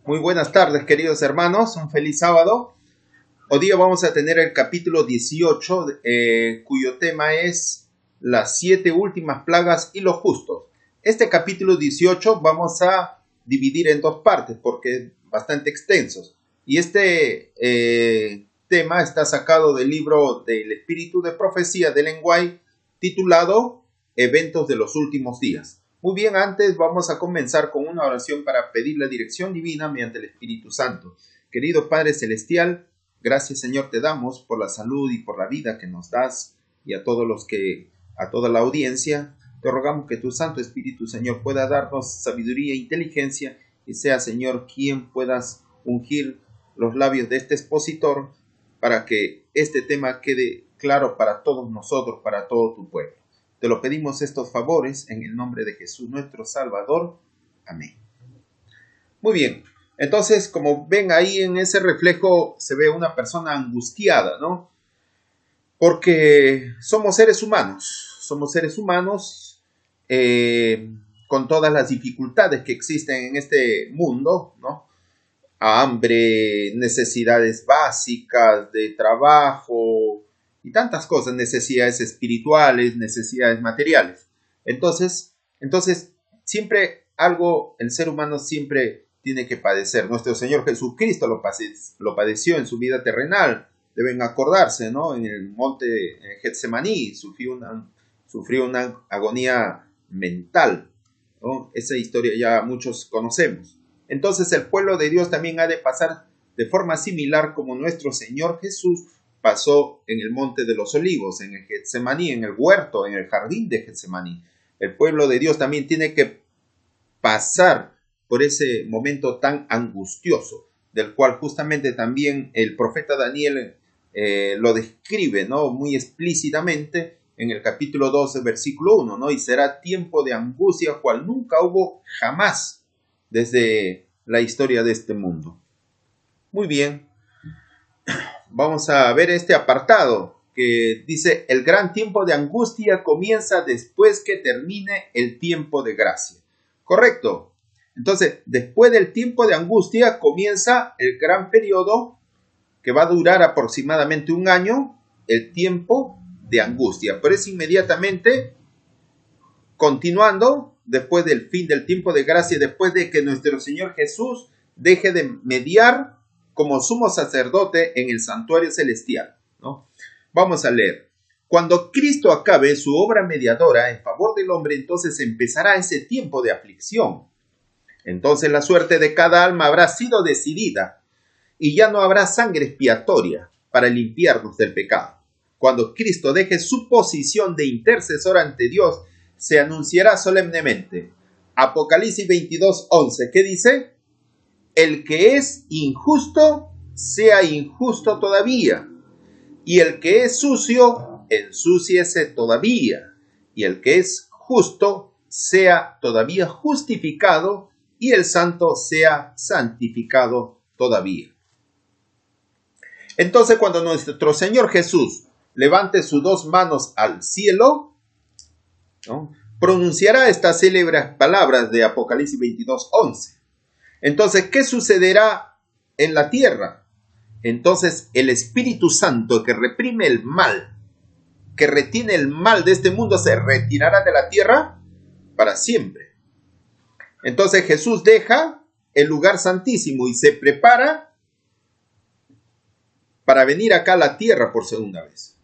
Muy buenas tardes, queridos hermanos. Un feliz sábado. Hoy día vamos a tener el capítulo 18, cuyo tema es las 7 últimas plagas y los justos. Este capítulo 18 vamos a dividir en dos partes porque es bastante extenso. Y este tema está sacado del libro del Espíritu de Profecía de Ellen White, titulado Eventos de los Últimos Días. Muy bien, antes vamos a comenzar con una oración para pedir la dirección divina mediante el Espíritu Santo. Querido Padre Celestial, gracias Señor te damos por la salud y por la vida que nos das, y a toda la audiencia, te rogamos que tu Santo Espíritu, Señor, pueda darnos sabiduría e inteligencia, y sea, Señor, quien puedas ungir los labios de este expositor para que este tema quede claro para todos nosotros, para todo tu pueblo. Te lo pedimos estos favores en el nombre de Jesús nuestro Salvador. Amén. Muy bien. Entonces, como ven ahí en ese reflejo, se ve una persona angustiada, ¿no? Porque somos seres humanos con todas las dificultades que existen en este mundo, ¿no? Hambre, necesidades básicas de trabajo y tantas cosas, necesidades espirituales, necesidades materiales. Entonces, siempre algo, el ser humano siempre tiene que padecer. Nuestro Señor Jesucristo lo padeció en su vida terrenal. Deben acordarse, ¿no? En el monte Getsemaní sufrió una agonía mental, ¿no? Esa historia ya muchos conocemos. Entonces el pueblo de Dios también ha de pasar de forma similar como nuestro Señor Jesús pasó en el monte de los olivos, en el Getsemaní, en el huerto, en el jardín de Getsemaní. El pueblo de Dios también tiene que pasar por ese momento tan angustioso, del cual justamente también el profeta Daniel lo describe, ¿no? Muy explícitamente en el capítulo 12, versículo 1, ¿no? Y será tiempo de angustia cual nunca hubo jamás desde la historia de este mundo. Muy bien. Vamos a ver este apartado que dice: el gran tiempo de angustia comienza después que termine el tiempo de gracia. Correcto. Entonces, después del tiempo de angustia comienza el gran periodo que va a durar aproximadamente un año, el tiempo de angustia. Pero es inmediatamente continuando después del fin del tiempo de gracia, después de que nuestro Señor Jesús deje de mediar como sumo sacerdote en el santuario celestial, ¿no? Vamos a leer. Cuando Cristo acabe su obra mediadora en favor del hombre, entonces empezará ese tiempo de aflicción. Entonces la suerte de cada alma habrá sido decidida y ya no habrá sangre expiatoria para limpiarnos del pecado. Cuando Cristo deje su posición de intercesor ante Dios, se anunciará solemnemente. Apocalipsis 22:11, ¿qué dice? El que es injusto, sea injusto todavía, y el que es sucio, ensúciese todavía, y el que es justo, sea todavía justificado, y el santo sea santificado todavía. Entonces, cuando nuestro Señor Jesús levante sus dos manos al cielo, ¿no?, pronunciará estas célebres palabras de Apocalipsis 22:11. Entonces, ¿qué sucederá en la tierra? Entonces, el Espíritu Santo que reprime el mal, que retiene el mal de este mundo, se retirará de la tierra para siempre. Entonces, Jesús deja el lugar santísimo y se prepara para venir acá a la tierra por segunda vez.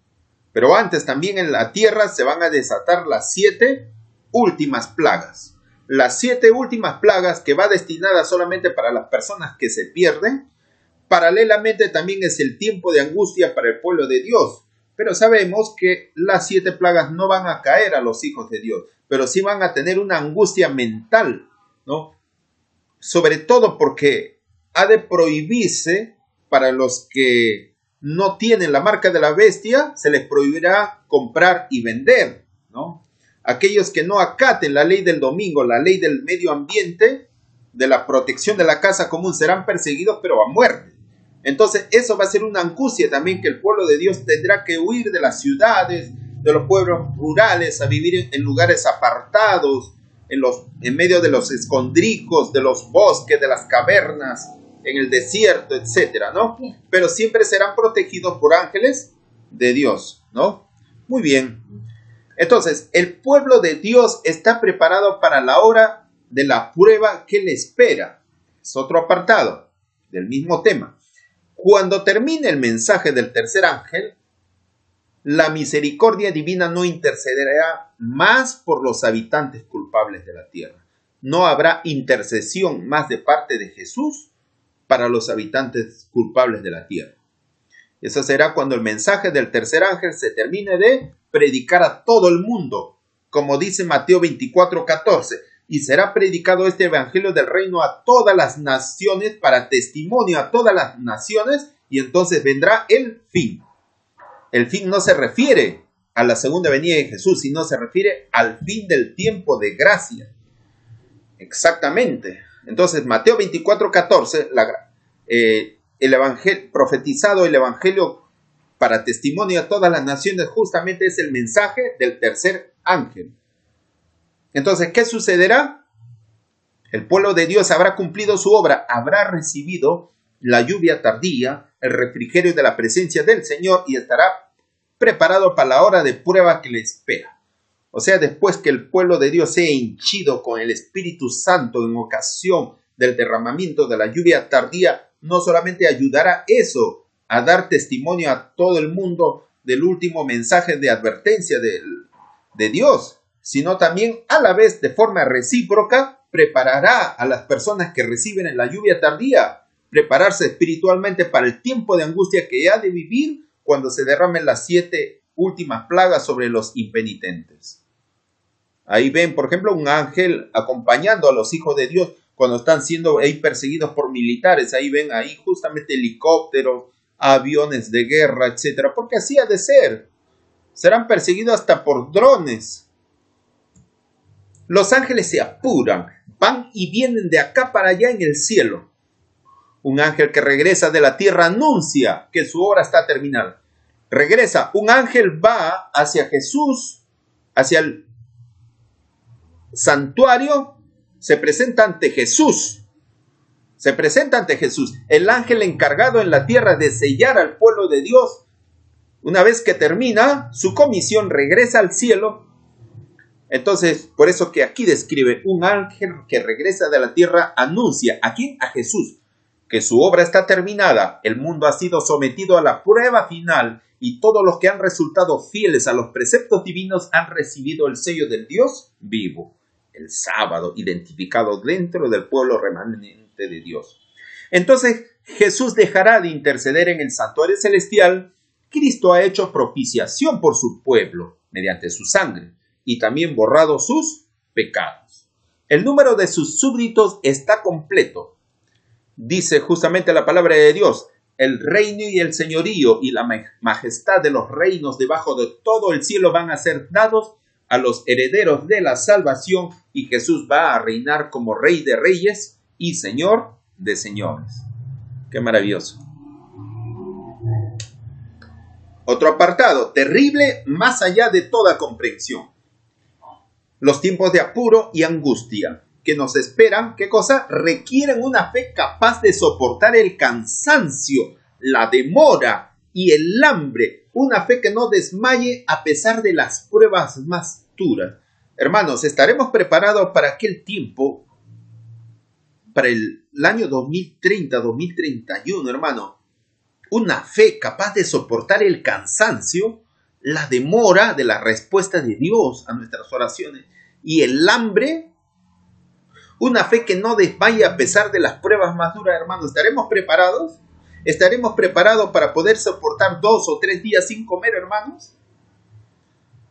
Pero antes también en la tierra se van a desatar las 7 últimas plagas. Las 7 últimas plagas, que va destinada solamente para las personas que se pierden. Paralelamente también es el tiempo de angustia para el pueblo de Dios. Pero sabemos que las 7 plagas no van a caer a los hijos de Dios, pero sí van a tener una angustia mental, ¿no? Sobre todo porque ha de prohibirse para los que no tienen la marca de la bestia, se les prohibirá comprar y vender, ¿no? Aquellos que no acaten la ley del domingo, la ley del medio ambiente, de la protección de la casa común, serán perseguidos, pero a muerte. Entonces, eso va a ser una angustia también, que el pueblo de Dios tendrá que huir de las ciudades, de los pueblos rurales, a vivir en lugares apartados, en medio de los escondrijos, de los bosques, de las cavernas, en el desierto, etcétera, ¿no? Pero siempre serán protegidos por ángeles de Dios, ¿no? Muy bien. Entonces, el pueblo de Dios está preparado para la hora de la prueba que le espera. Es otro apartado del mismo tema. Cuando termine el mensaje del tercer ángel, la misericordia divina no intercederá más por los habitantes culpables de la tierra. No habrá intercesión más de parte de Jesús para los habitantes culpables de la tierra. Eso será cuando el mensaje del tercer ángel se termine de predicar a todo el mundo, como dice Mateo 24:14, y será predicado este evangelio del reino a todas las naciones para testimonio a todas las naciones, y entonces vendrá el fin. El fin no se refiere a la segunda venida de Jesús, sino se refiere al fin del tiempo de gracia. Exactamente. Entonces, Mateo 24:14, el evangelio profetizado, el evangelio para testimonio a todas las naciones, justamente es el mensaje del tercer ángel. Entonces, ¿qué sucederá? El pueblo de Dios habrá cumplido su obra, habrá recibido la lluvia tardía, el refrigerio de la presencia del Señor, y estará preparado para la hora de prueba que le espera. O sea, después que el pueblo de Dios sea henchido con el Espíritu Santo en ocasión del derramamiento de la lluvia tardía, no solamente ayudará eso a dar testimonio a todo el mundo del último mensaje de advertencia de Dios, sino también a la vez de forma recíproca preparará a las personas que reciben la lluvia tardía, prepararse espiritualmente para el tiempo de angustia que ha de vivir cuando se derramen las 7 últimas plagas sobre los impenitentes. Ahí ven, por ejemplo, un ángel acompañando a los hijos de Dios cuando están siendo ahí perseguidos por militares. Ahí ven ahí justamente helicópteros, aviones de guerra, etcétera, porque así ha de ser. Serán perseguidos hasta por drones. Los ángeles se apuran, van y vienen de acá para allá en el cielo. Un ángel que regresa de la tierra anuncia que su obra está terminada. Regresa, un ángel va hacia Jesús, hacia el santuario, se presenta ante Jesús. Se presenta ante Jesús, el ángel encargado en la tierra de sellar al pueblo de Dios. Una vez que termina su comisión, regresa al cielo. Entonces, por eso que aquí describe un ángel que regresa de la tierra, anuncia, ¿a quién? A Jesús, que su obra está terminada, el mundo ha sido sometido a la prueba final y todos los que han resultado fieles a los preceptos divinos han recibido el sello del Dios vivo, el sábado, identificado dentro del pueblo remanente de Dios. Entonces, Jesús dejará de interceder en el santuario celestial. Cristo ha hecho propiciación por su pueblo mediante su sangre y también borrado sus pecados. El número de sus súbditos está completo. Dice justamente la palabra de Dios, el reino y el señorío y la majestad de los reinos debajo de todo el cielo van a ser dados a los herederos de la salvación, y Jesús va a reinar como Rey de Reyes y Señor de Señores. ¡Qué maravilloso! Otro apartado, terrible más allá de toda comprensión. Los tiempos de apuro y angustia que nos esperan, ¿qué cosa? Requieren una fe capaz de soportar el cansancio, la demora y el hambre. Una fe que no desmaye a pesar de las pruebas más duras. Hermanos, estaremos preparados para aquel tiempo, para el año 2030, 2031, hermano. Una fe capaz de soportar el cansancio, la demora de la respuesta de Dios a nuestras oraciones y el hambre. Una fe que no desmaya a pesar de las pruebas más duras, hermano. ¿Estaremos preparados? ¿Estaremos preparados para poder soportar 2 o 3 días sin comer, hermanos?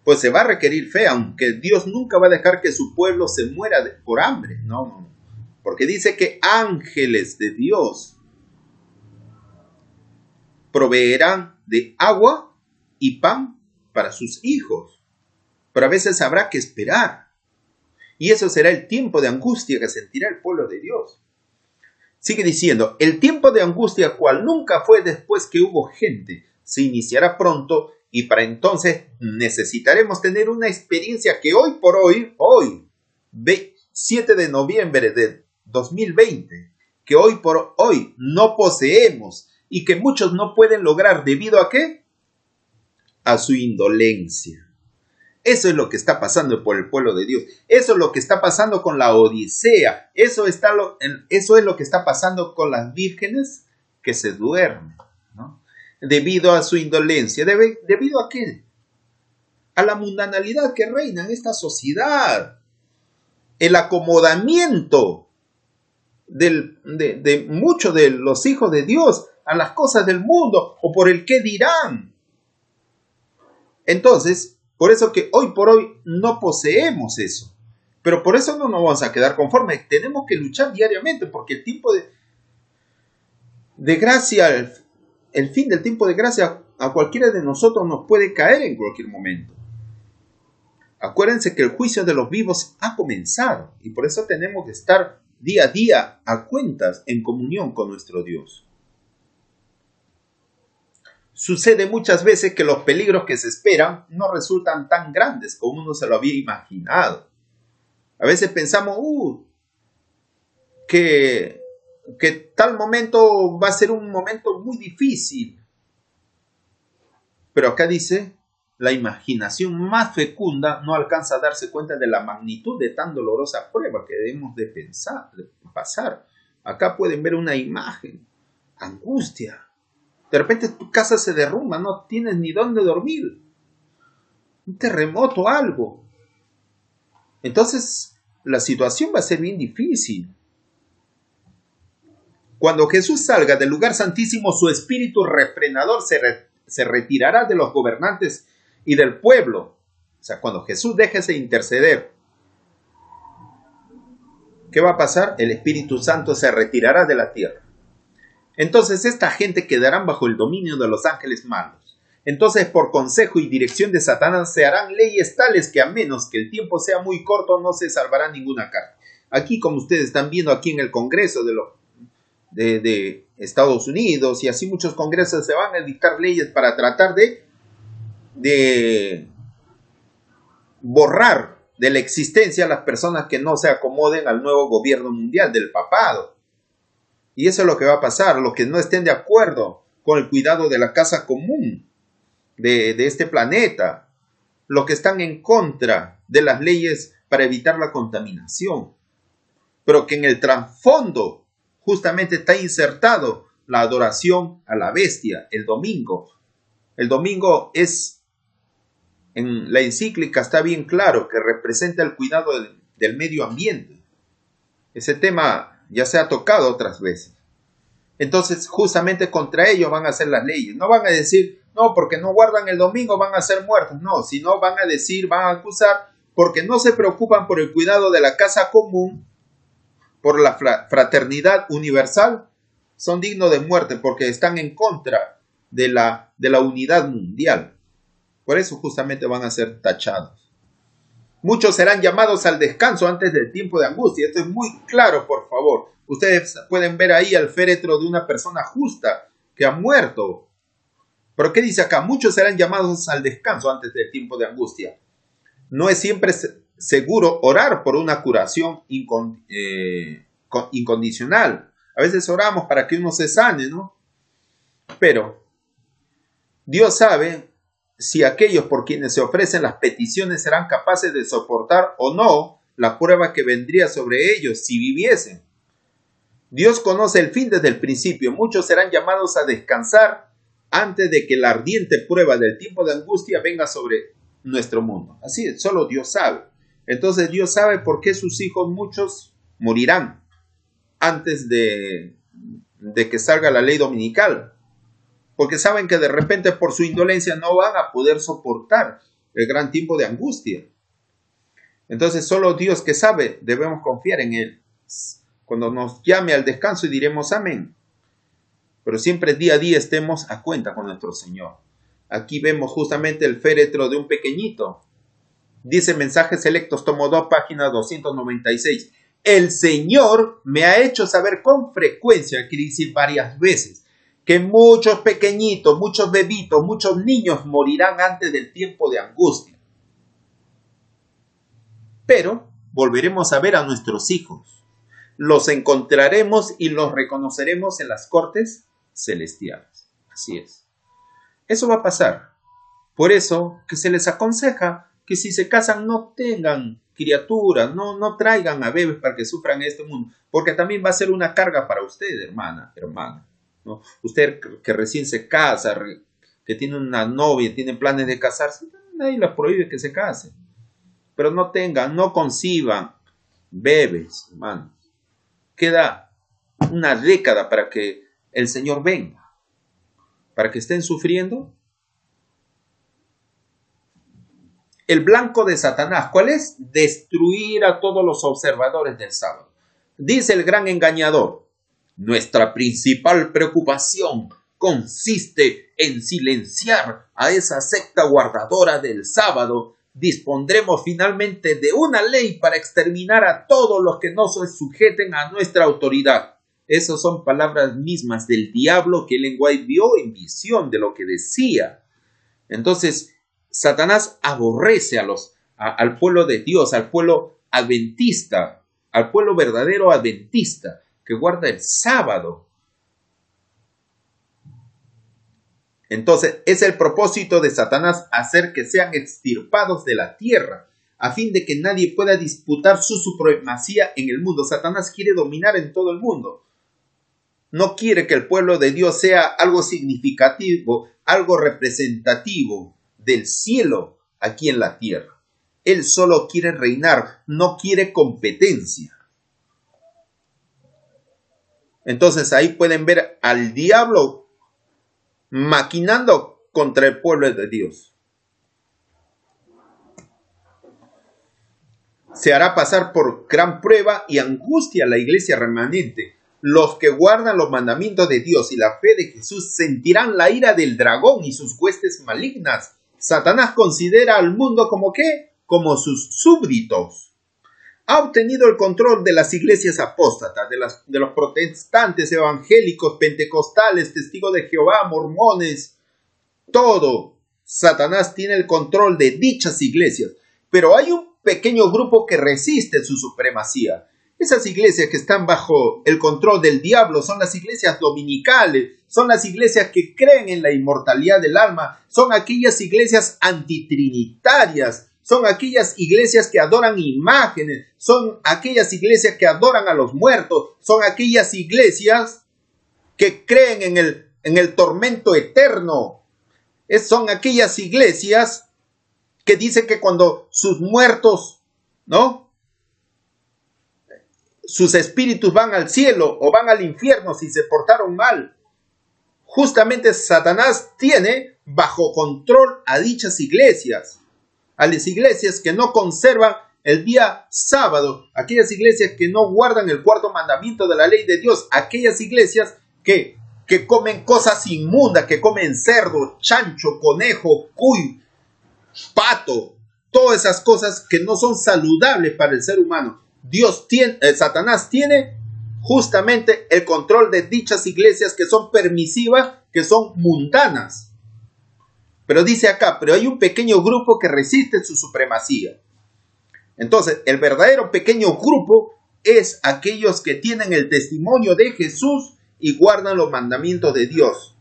Pues se va a requerir fe, aunque Dios nunca va a dejar que su pueblo se muera por hambre. No. Porque dice que ángeles de Dios proveerán de agua y pan para sus hijos. Pero a veces habrá que esperar. Y eso será el tiempo de angustia que sentirá el pueblo de Dios. Sigue diciendo, el tiempo de angustia cual nunca fue después que hubo gente, se iniciará pronto y para entonces necesitaremos tener una experiencia que hoy por hoy, 7 de noviembre de 2020, que hoy por hoy no poseemos y que muchos no pueden lograr debido a ¿qué? A su indolencia. Eso es lo que está pasando por el pueblo de Dios. Eso es lo que está pasando con la Odisea. Eso es lo que está pasando con las vírgenes que se duermen, ¿no? Debido a su indolencia. ¿Debido a qué? A la mundanalidad que reina en esta sociedad. El acomodamiento de muchos de los hijos de Dios a las cosas del mundo o por el qué dirán. Entonces, por eso que hoy por hoy no poseemos eso. Pero por eso no nos vamos a quedar conformes. Tenemos que luchar diariamente porque el tiempo de gracia, el fin del tiempo de gracia a cualquiera de nosotros nos puede caer en cualquier momento. Acuérdense que el juicio de los vivos ha comenzado y por eso tenemos que estar día a día a cuentas en comunión con nuestro Dios. Sucede muchas veces que los peligros que se esperan no resultan tan grandes como uno se lo había imaginado. A veces pensamos que tal momento va a ser un momento muy difícil. Pero acá dice, la imaginación más fecunda no alcanza a darse cuenta de la magnitud de tan dolorosa prueba que debemos de pasar. Acá pueden ver una imagen, angustia. De repente tu casa se derrumba, no tienes ni dónde dormir. Un terremoto, algo. Entonces, la situación va a ser bien difícil. Cuando Jesús salga del lugar santísimo, su espíritu refrenador se retirará de los gobernantes y del pueblo. O sea, cuando Jesús deje de interceder, ¿qué va a pasar? El Espíritu Santo se retirará de la tierra. Entonces esta gente quedarán bajo el dominio de los ángeles malos. Entonces por consejo y dirección de Satanás se harán leyes tales que a menos que el tiempo sea muy corto no se salvará ninguna carne. Aquí, como ustedes están viendo aquí en el Congreso de Estados Unidos y así muchos congresos se van a dictar leyes para tratar de borrar de la existencia a las personas que no se acomoden al nuevo gobierno mundial del papado. Y eso es lo que va a pasar, los que no estén de acuerdo con el cuidado de la casa común de este planeta, los que están en contra de las leyes para evitar la contaminación, pero que en el trasfondo justamente está insertado la adoración a la bestia, el domingo. El domingo es, en la encíclica está bien claro que representa el cuidado del medio ambiente. Ese tema ya se ha tocado otras veces. Entonces, justamente contra ellos van a hacer las leyes. No van a decir, no, porque no guardan el domingo van a ser muertos. No, sino van a decir, van a acusar, porque no se preocupan por el cuidado de la casa común, por la fraternidad universal, son dignos de muerte porque están en contra de la unidad mundial. Por eso justamente van a ser tachados. Muchos serán llamados al descanso antes del tiempo de angustia. Esto es muy claro, por favor. Ustedes pueden ver ahí al féretro de una persona justa que ha muerto. ¿Pero qué dice acá? Muchos serán llamados al descanso antes del tiempo de angustia. No es siempre seguro orar por una curación incondicional. A veces oramos para que uno se sane, ¿no? Pero Dios sabe si aquellos por quienes se ofrecen las peticiones serán capaces de soportar o no la prueba que vendría sobre ellos si viviesen. Dios conoce el fin desde el principio. Muchos serán llamados a descansar antes de que la ardiente prueba del tiempo de angustia venga sobre nuestro mundo. Así es, solo Dios sabe. Entonces Dios sabe por qué sus hijos muchos morirán antes de que salga la ley dominical. Porque saben que de repente por su indolencia no van a poder soportar el gran tiempo de angustia. Entonces solo Dios que sabe, debemos confiar en Él. Cuando nos llame al descanso y diremos amén. Pero siempre día a día estemos a cuenta con nuestro Señor. Aquí vemos justamente el féretro de un pequeñito. Dice Mensajes Selectos, tomo 2, página 296. El Señor me ha hecho saber con frecuencia, quiere decir varias veces, que muchos pequeñitos, muchos bebitos, muchos niños morirán antes del tiempo de angustia. Pero volveremos a ver a nuestros hijos. Los encontraremos y los reconoceremos en las cortes celestiales. Así es. Eso va a pasar. Por eso que se les aconseja que si se casan no tengan criaturas, no traigan a bebés para que sufran en este mundo, porque también va a ser una carga para usted, hermana, ¿no? Usted que recién se casa, que tiene una novia, tiene planes de casarse, nadie la prohíbe que se case, pero no conciban bebés, hermano. Queda una década para que el Señor venga, para que estén sufriendo. El blanco de Satanás, ¿cuál es? Destruir a todos los observadores del sábado. Dice el gran engañador, nuestra principal preocupación consiste en silenciar a esa secta guardadora del sábado. Dispondremos finalmente de una ley para exterminar a todos los que no se sujeten a nuestra autoridad. Esas son palabras mismas del diablo que Ellen White vio en visión de lo que decía. Entonces, Satanás aborrece al pueblo de Dios, al pueblo adventista, al pueblo verdadero adventista que guarda el sábado. Entonces, es el propósito de Satanás hacer que sean extirpados de la tierra, a fin de que nadie pueda disputar su supremacía en el mundo. Satanás quiere dominar en todo el mundo. No quiere que el pueblo de Dios sea algo significativo, algo representativo del cielo aquí en la tierra. Él solo quiere reinar, no quiere competencia. Entonces ahí pueden ver al diablo maquinando contra el pueblo de Dios. Se hará pasar por gran prueba y angustia a la iglesia remanente. Los que guardan los mandamientos de Dios y la fe de Jesús sentirán la ira del dragón y sus huestes malignas. Satanás considera al mundo como ¿qué? Como sus súbditos. Ha obtenido el control de las iglesias apóstatas, de los protestantes, evangélicos, pentecostales, testigos de Jehová, mormones, todo. Satanás tiene el control de dichas iglesias, pero hay un pequeño grupo que resiste su supremacía. Esas iglesias que están bajo el control del diablo son las iglesias dominicales, son las iglesias que creen en la inmortalidad del alma, son aquellas iglesias antitrinitarias, son aquellas iglesias que adoran imágenes, son aquellas iglesias que adoran a los muertos, son aquellas iglesias que creen en el tormento eterno. Son aquellas iglesias que dicen que cuando sus muertos, ¿no?, sus espíritus van al cielo o van al infierno si se portaron mal. Justamente Satanás tiene bajo control a dichas iglesias, a las iglesias que no conservan el día sábado, aquellas iglesias que no guardan el cuarto mandamiento de la ley de Dios, aquellas iglesias que comen cosas inmundas, que comen cerdo, chancho, conejo, cuy, pato, todas esas cosas que no son saludables para el ser humano. Satanás tiene justamente el control de dichas iglesias que son permisivas, que son mundanas. Pero dice acá, pero hay un pequeño grupo que resiste su supremacía. Entonces, el verdadero pequeño grupo es aquellos que tienen el testimonio de Jesús y guardan los mandamientos de Dios.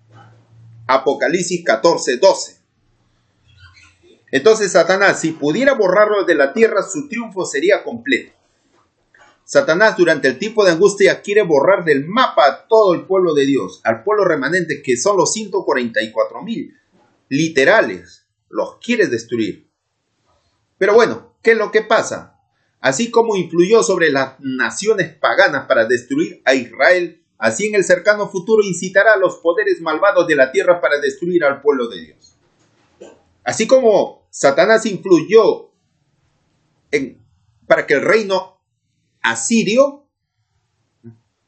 Apocalipsis 14:12. Entonces, Satanás, si pudiera borrarlo de la tierra, su triunfo sería completo. Satanás, durante el tiempo de angustia, quiere borrar del mapa a todo el pueblo de Dios, al pueblo remanente, que son los 144,000 literales, los quiere destruir. Pero bueno, ¿qué es lo que pasa? Así como influyó sobre las naciones paganas para destruir a Israel, así en el cercano futuro incitará a los poderes malvados de la tierra para destruir al pueblo de Dios. Así como Satanás influyó para que el reino asirio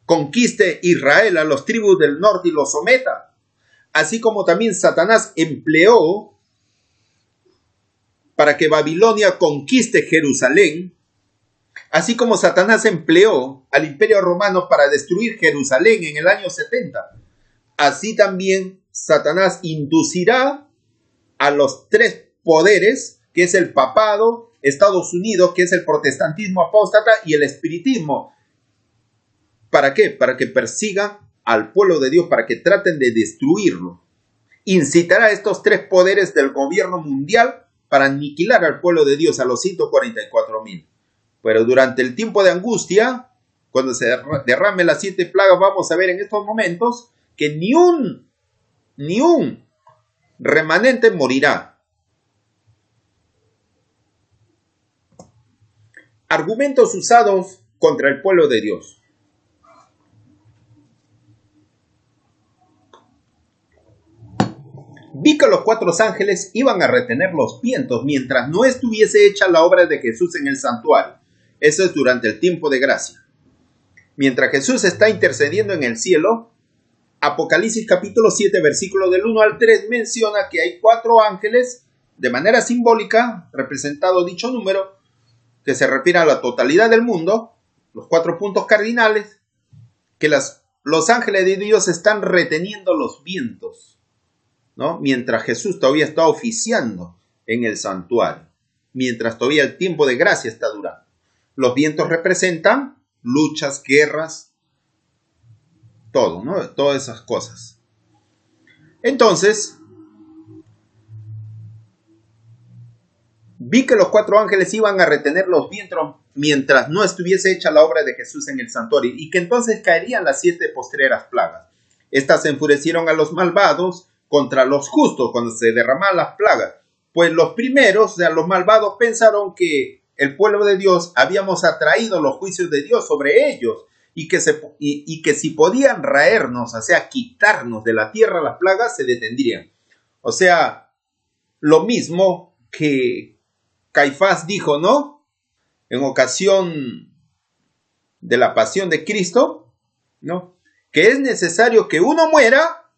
conquiste Israel, a los tribus del norte y los someta, así como también Satanás empleó para que Babilonia conquiste Jerusalén, así como Satanás empleó al Imperio Romano para destruir Jerusalén en el año 70, así también Satanás inducirá a los tres poderes, que es el papado, Estados Unidos, que es el protestantismo apóstata y el espiritismo. ¿Para qué? Para que persigan al pueblo de Dios, para que traten de destruirlo. Incitará a estos tres poderes del gobierno mundial para aniquilar al pueblo de Dios, a los 144,000. Pero durante el tiempo de angustia, cuando se derrame las 7 plagas, vamos a ver en estos momentos que ni un remanente morirá. Argumentos usados contra el pueblo de Dios. Vi que los 4 ángeles iban a retener los vientos mientras no estuviese hecha la obra de Jesús en el santuario. Eso es durante el tiempo de gracia. Mientras Jesús está intercediendo en el cielo, Apocalipsis capítulo 7, versículo del 1 al 3 menciona que hay 4 ángeles, de manera simbólica, representado dicho número, que se refiere a la totalidad del mundo, los 4 puntos cardinales, que los ángeles de Dios están reteniendo los vientos, ¿no? Mientras Jesús todavía está oficiando en el santuario, mientras todavía el tiempo de gracia está durando. Los vientos representan luchas, guerras, todo, ¿no? Todas esas cosas. Entonces, vi que los 4 ángeles iban a retener los vientos mientras no estuviese hecha la obra de Jesús en el santuario, y que entonces caerían las 7 postreras plagas. Estas enfurecieron a los malvados contra los justos cuando se derramaban las plagas, pues los primeros, o sea, los malvados, pensaron que el pueblo de Dios habíamos atraído los juicios de Dios sobre ellos, y que si podían raernos, o sea, quitarnos de la tierra las plagas, se detendrían. O sea, lo mismo que Caifás dijo, ¿no? En ocasión de la pasión de Cristo, ¿no? Que es necesario que uno muera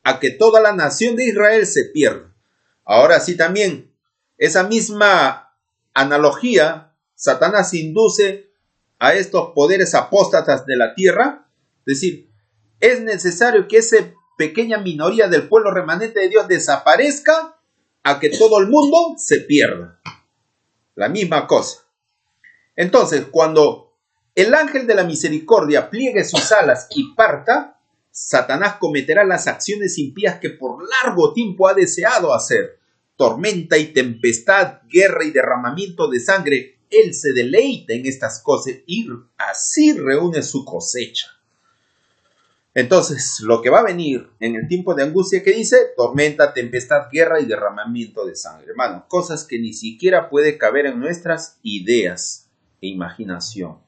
a que toda la nación de Israel se pierda. Ahora sí, también esa misma analogía, Satanás induce a estos poderes apóstatas de la tierra, es decir, es necesario que esa pequeña minoría del pueblo remanente de Dios desaparezca a que todo el mundo se pierda. La misma cosa. Entonces, cuando el ángel de la misericordia pliegue sus alas y parta, Satanás cometerá las acciones impías que por largo tiempo ha deseado hacer. Tormenta y tempestad, guerra y derramamiento de sangre. Él se deleita en estas cosas y así reúne su cosecha. Entonces, lo que va a venir en el tiempo de angustia, que dice, tormenta, tempestad, guerra y derramamiento de sangre. Hermano, cosas que ni siquiera puede caber en nuestras ideas e imaginación.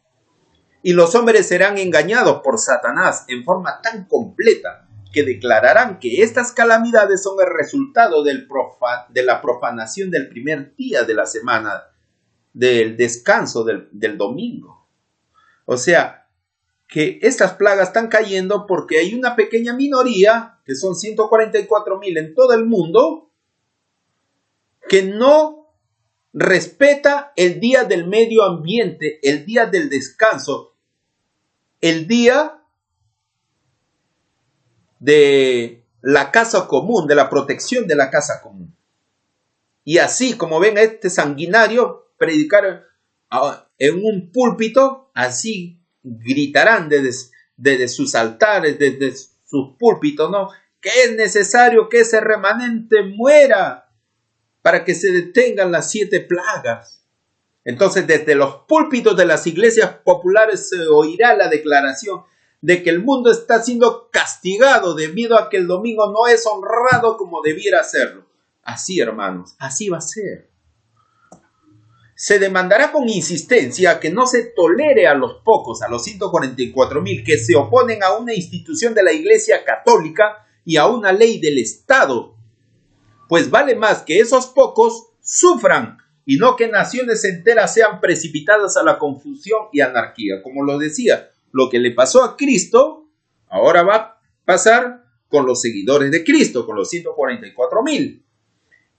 Y los hombres serán engañados por Satanás en forma tan completa que declararán que estas calamidades son el resultado de la profanación del primer día de la semana, del descanso del domingo. O sea, que estas plagas están cayendo porque hay una pequeña minoría, que son 144,000 en todo el mundo, que no respeta el día del medio ambiente, el día del descanso, el día de la casa común, de la protección de la casa común. Y así como ven a este sanguinario predicar en un púlpito, así gritarán desde sus altares, desde sus púlpitos, ¿no? Que es necesario que ese remanente muera para que se detengan las 7 plagas. Entonces, desde los púlpitos de las iglesias populares se oirá la declaración de que el mundo está siendo castigado debido a que el domingo no es honrado como debiera serlo. Así, hermanos, así va a ser. Se demandará con insistencia que no se tolere a los pocos, a los 144,000, que se oponen a una institución de la Iglesia Católica y a una ley del Estado. Pues vale más que esos pocos sufran y no que naciones enteras sean precipitadas a la confusión y anarquía. Como lo decía, lo que le pasó a Cristo, ahora va a pasar con los seguidores de Cristo, con los 144,000.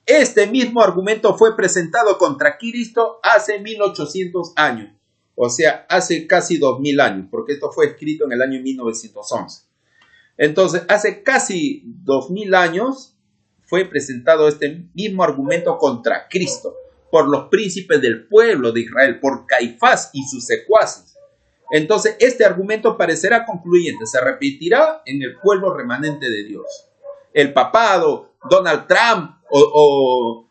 Este mismo argumento fue presentado contra Cristo hace 1800 años, o sea, hace casi 2000 años, porque esto fue escrito en el año 1911. Entonces, hace casi 2000 años fue presentado este mismo argumento contra Cristo. por los príncipes del pueblo de Israel, por Caifás y sus secuaces. Entonces, este argumento parecerá concluyente, se repetirá en el pueblo remanente de Dios. El papado, Donald Trump o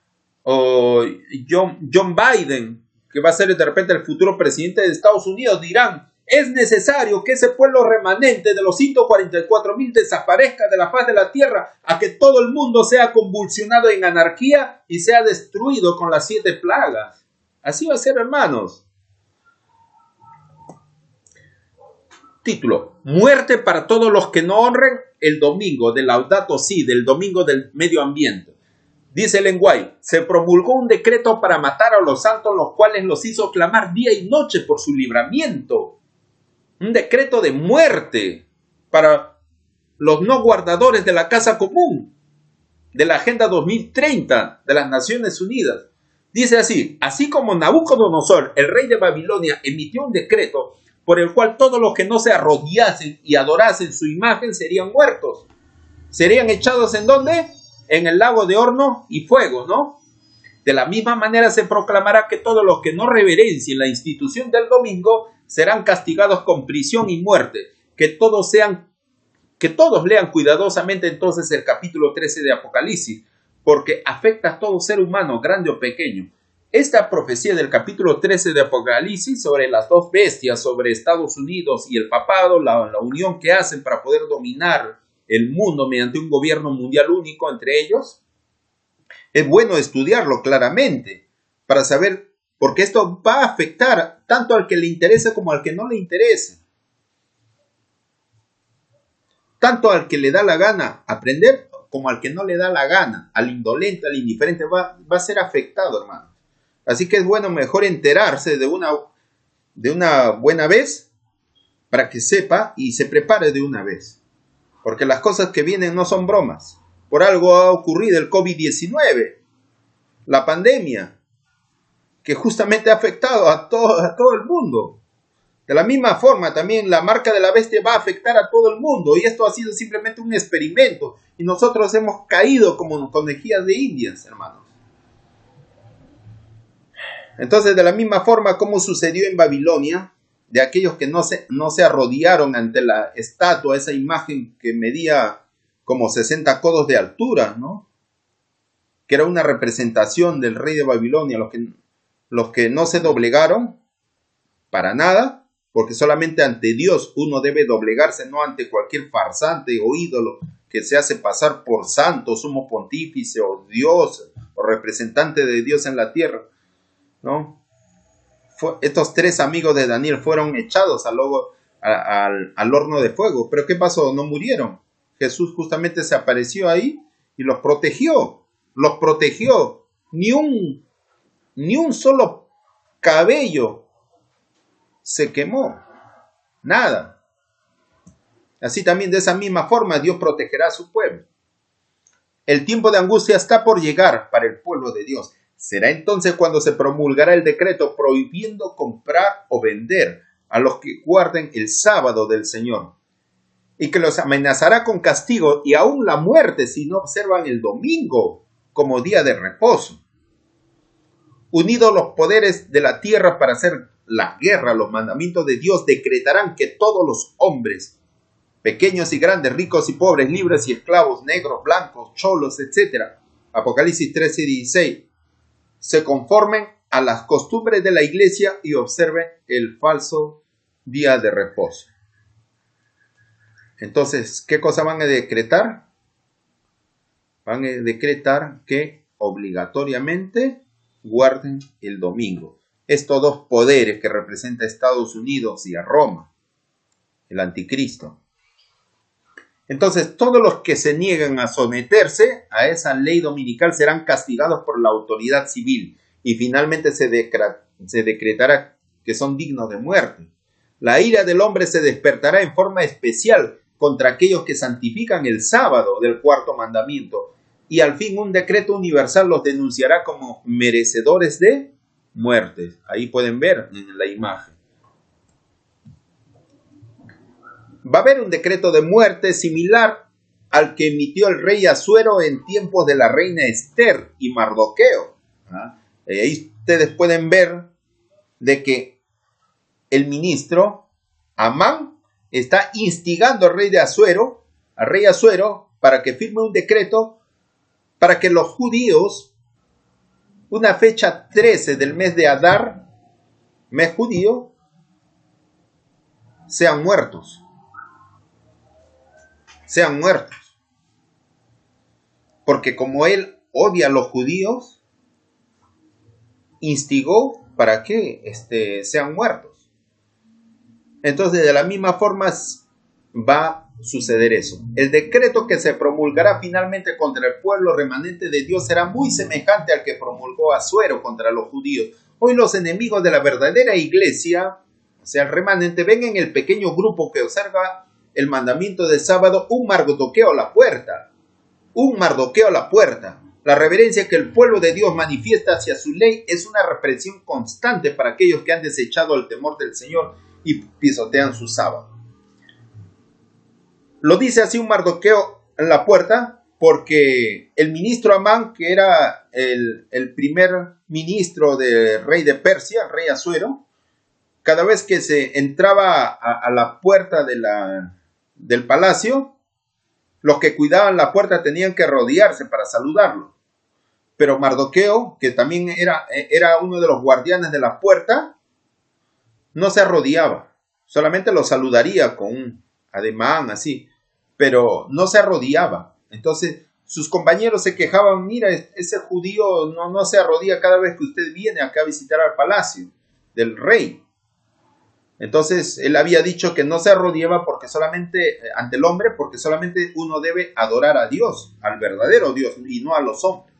John Biden, que va a ser de repente el futuro presidente de Estados Unidos, dirán: es necesario que ese pueblo remanente de los 144,000 desaparezca de la faz de la tierra, a que todo el mundo sea convulsionado en anarquía y sea destruido con las 7 plagas. Así va a ser, hermanos. Título: muerte para todos los que no honren el domingo del Laudato Si, del domingo del medio ambiente. Dice Ellen White: se promulgó un decreto para matar a los santos, los cuales los hizo clamar día y noche por su libramiento. Un decreto de muerte para los no guardadores de la casa común, de la Agenda 2030 de las Naciones Unidas. Dice así: así como Nabucodonosor, el rey de Babilonia, emitió un decreto por el cual todos los que no se arrodillasen y adorasen su imagen serían muertos. ¿Serían echados en dónde? En el lago de horno y fuego, ¿no? De la misma manera se proclamará que todos los que no reverencien la institución del domingo serán castigados con prisión y muerte. Que todos lean cuidadosamente entonces el capítulo 13 de Apocalipsis, porque afecta a todo ser humano, grande o pequeño. Esta profecía del capítulo 13 de Apocalipsis sobre las dos bestias, sobre Estados Unidos y el papado, la unión que hacen para poder dominar el mundo mediante un gobierno mundial único entre ellos, es bueno estudiarlo claramente para saber, porque esto va a afectar tanto al que le interese como al que no le interese. Tanto al que le da la gana aprender como al que no le da la gana, al indolente, al indiferente, va a ser afectado, hermano. Así que es bueno mejor enterarse de una buena vez para que sepa y se prepare de una vez. Porque las cosas que vienen no son bromas. Por algo ha ocurrido el COVID-19, la pandemia, que justamente ha afectado a todo el mundo. De la misma forma, también la marca de la bestia va a afectar a todo el mundo. Y esto ha sido simplemente un experimento. Y nosotros hemos caído como conejillas de indias, hermanos. Entonces, de la misma forma como sucedió en Babilonia, de aquellos que no se arrodillaron ante la estatua, esa imagen que medía como 60 codos de altura, ¿no? Que era una representación del rey de Babilonia, los que no se doblegaron para nada, porque solamente ante Dios uno debe doblegarse, no ante cualquier farsante o ídolo que se hace pasar por santo, sumo pontífice o Dios o representante de Dios en la tierra, ¿no? Estos 3 amigos de Daniel fueron echados al horno de fuego. ¿Pero qué pasó? No murieron. Jesús justamente se apareció ahí y los protegió. Los protegió. Ni un solo cabello se quemó. Nada. Así también, de esa misma forma, Dios protegerá a su pueblo. El tiempo de angustia está por llegar para el pueblo de Dios. Será entonces cuando se promulgará el decreto prohibiendo comprar o vender a los que guarden el sábado del Señor, y que los amenazará con castigo y aún la muerte si no observan el domingo como día de reposo. Unidos los poderes de la tierra para hacer la guerra, los mandamientos de Dios decretarán que todos los hombres, pequeños y grandes, ricos y pobres, libres y esclavos, negros, blancos, cholos, etc. Apocalipsis 13:16. Se conformen a las costumbres de la iglesia y observen el falso día de reposo. Entonces, ¿qué cosa van a decretar? Van a decretar que obligatoriamente guarden el domingo. Estos 2 poderes que representan a Estados Unidos y a Roma, el anticristo. Entonces, todos los que se niegan a someterse a esa ley dominical serán castigados por la autoridad civil y finalmente se decretará que son dignos de muerte. La ira del hombre se despertará en forma especial contra aquellos que santifican el sábado del 4º mandamiento, y al fin un decreto universal los denunciará como merecedores de muerte. Ahí pueden ver en la imagen. Va a haber un decreto de muerte similar al que emitió el rey Asuero en tiempos de la reina Esther y Mardoqueo. Ahí ustedes pueden ver de que el ministro Amán está instigando al rey Asuero, para que firme un decreto para que los judíos, una fecha 13 del mes de Adar, mes judío, sean muertos. Sean muertos. Porque como él odia a los judíos, instigó para que sean muertos. Entonces, de la misma forma va a suceder eso. El decreto que se promulgará finalmente contra el pueblo remanente de Dios será muy semejante al que promulgó Asuero contra los judíos. Hoy los enemigos de la verdadera iglesia, o sea, el remanente, ven en el pequeño grupo que observa el mandamiento del sábado un mardoqueo a la puerta. Un mardoqueo a la puerta. La reverencia que el pueblo de Dios manifiesta hacia su ley es una represión constante para aquellos que han desechado el temor del Señor y pisotean su sábado. Lo dice así un mardoqueo en la puerta porque el ministro Amán, que era el primer ministro del rey de Persia, el rey Asuero, cada vez que se entraba a la puerta del palacio, los que cuidaban la puerta tenían que rodearse para saludarlo. Pero Mardoqueo, que también era uno de los guardianes de la puerta, no se arrodillaba. Solamente lo saludaría con un ademán así, pero no se arrodillaba. Entonces sus compañeros se quejaban: mira, ese judío no se arrodilla cada vez que usted viene acá a visitar al palacio del rey. Entonces él había dicho que no se arrodillaba porque solamente ante el hombre, porque solamente uno debe adorar a Dios, al verdadero Dios, y no a los hombres.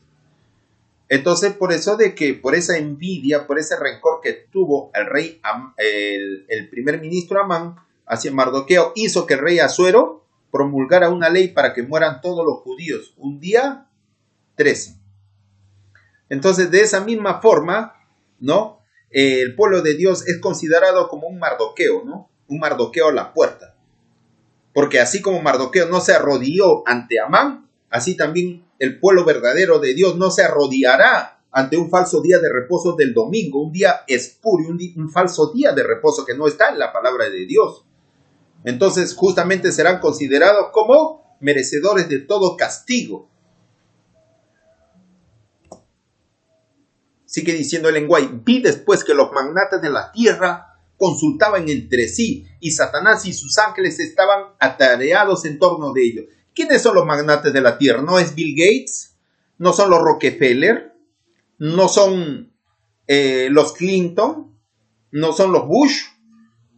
Entonces, por eso por esa envidia, por ese rencor que tuvo el rey, el primer ministro Amán hacia Mardoqueo, hizo que el rey Asuero promulgara una ley para que mueran todos los judíos un día 13. Entonces, de esa misma forma, ¿no? El pueblo de Dios es considerado como un Mardoqueo, ¿no? Un Mardoqueo a la puerta. Porque así como Mardoqueo no se arrodilló ante Amán, así también el pueblo verdadero de Dios no se arrodillará ante un falso día de reposo del domingo, un día espurio, un falso día de reposo que no está en la palabra de Dios. Entonces justamente serán considerados como merecedores de todo castigo. Sigue diciendo el lenguaje: vi después que los magnates de la tierra consultaban entre sí, y Satanás y sus ángeles estaban atareados en torno de ellos. ¿Quiénes son los magnates de la tierra? ¿No es Bill Gates? ¿No son los Rockefeller? ¿No son los Clinton? ¿No son los Bush?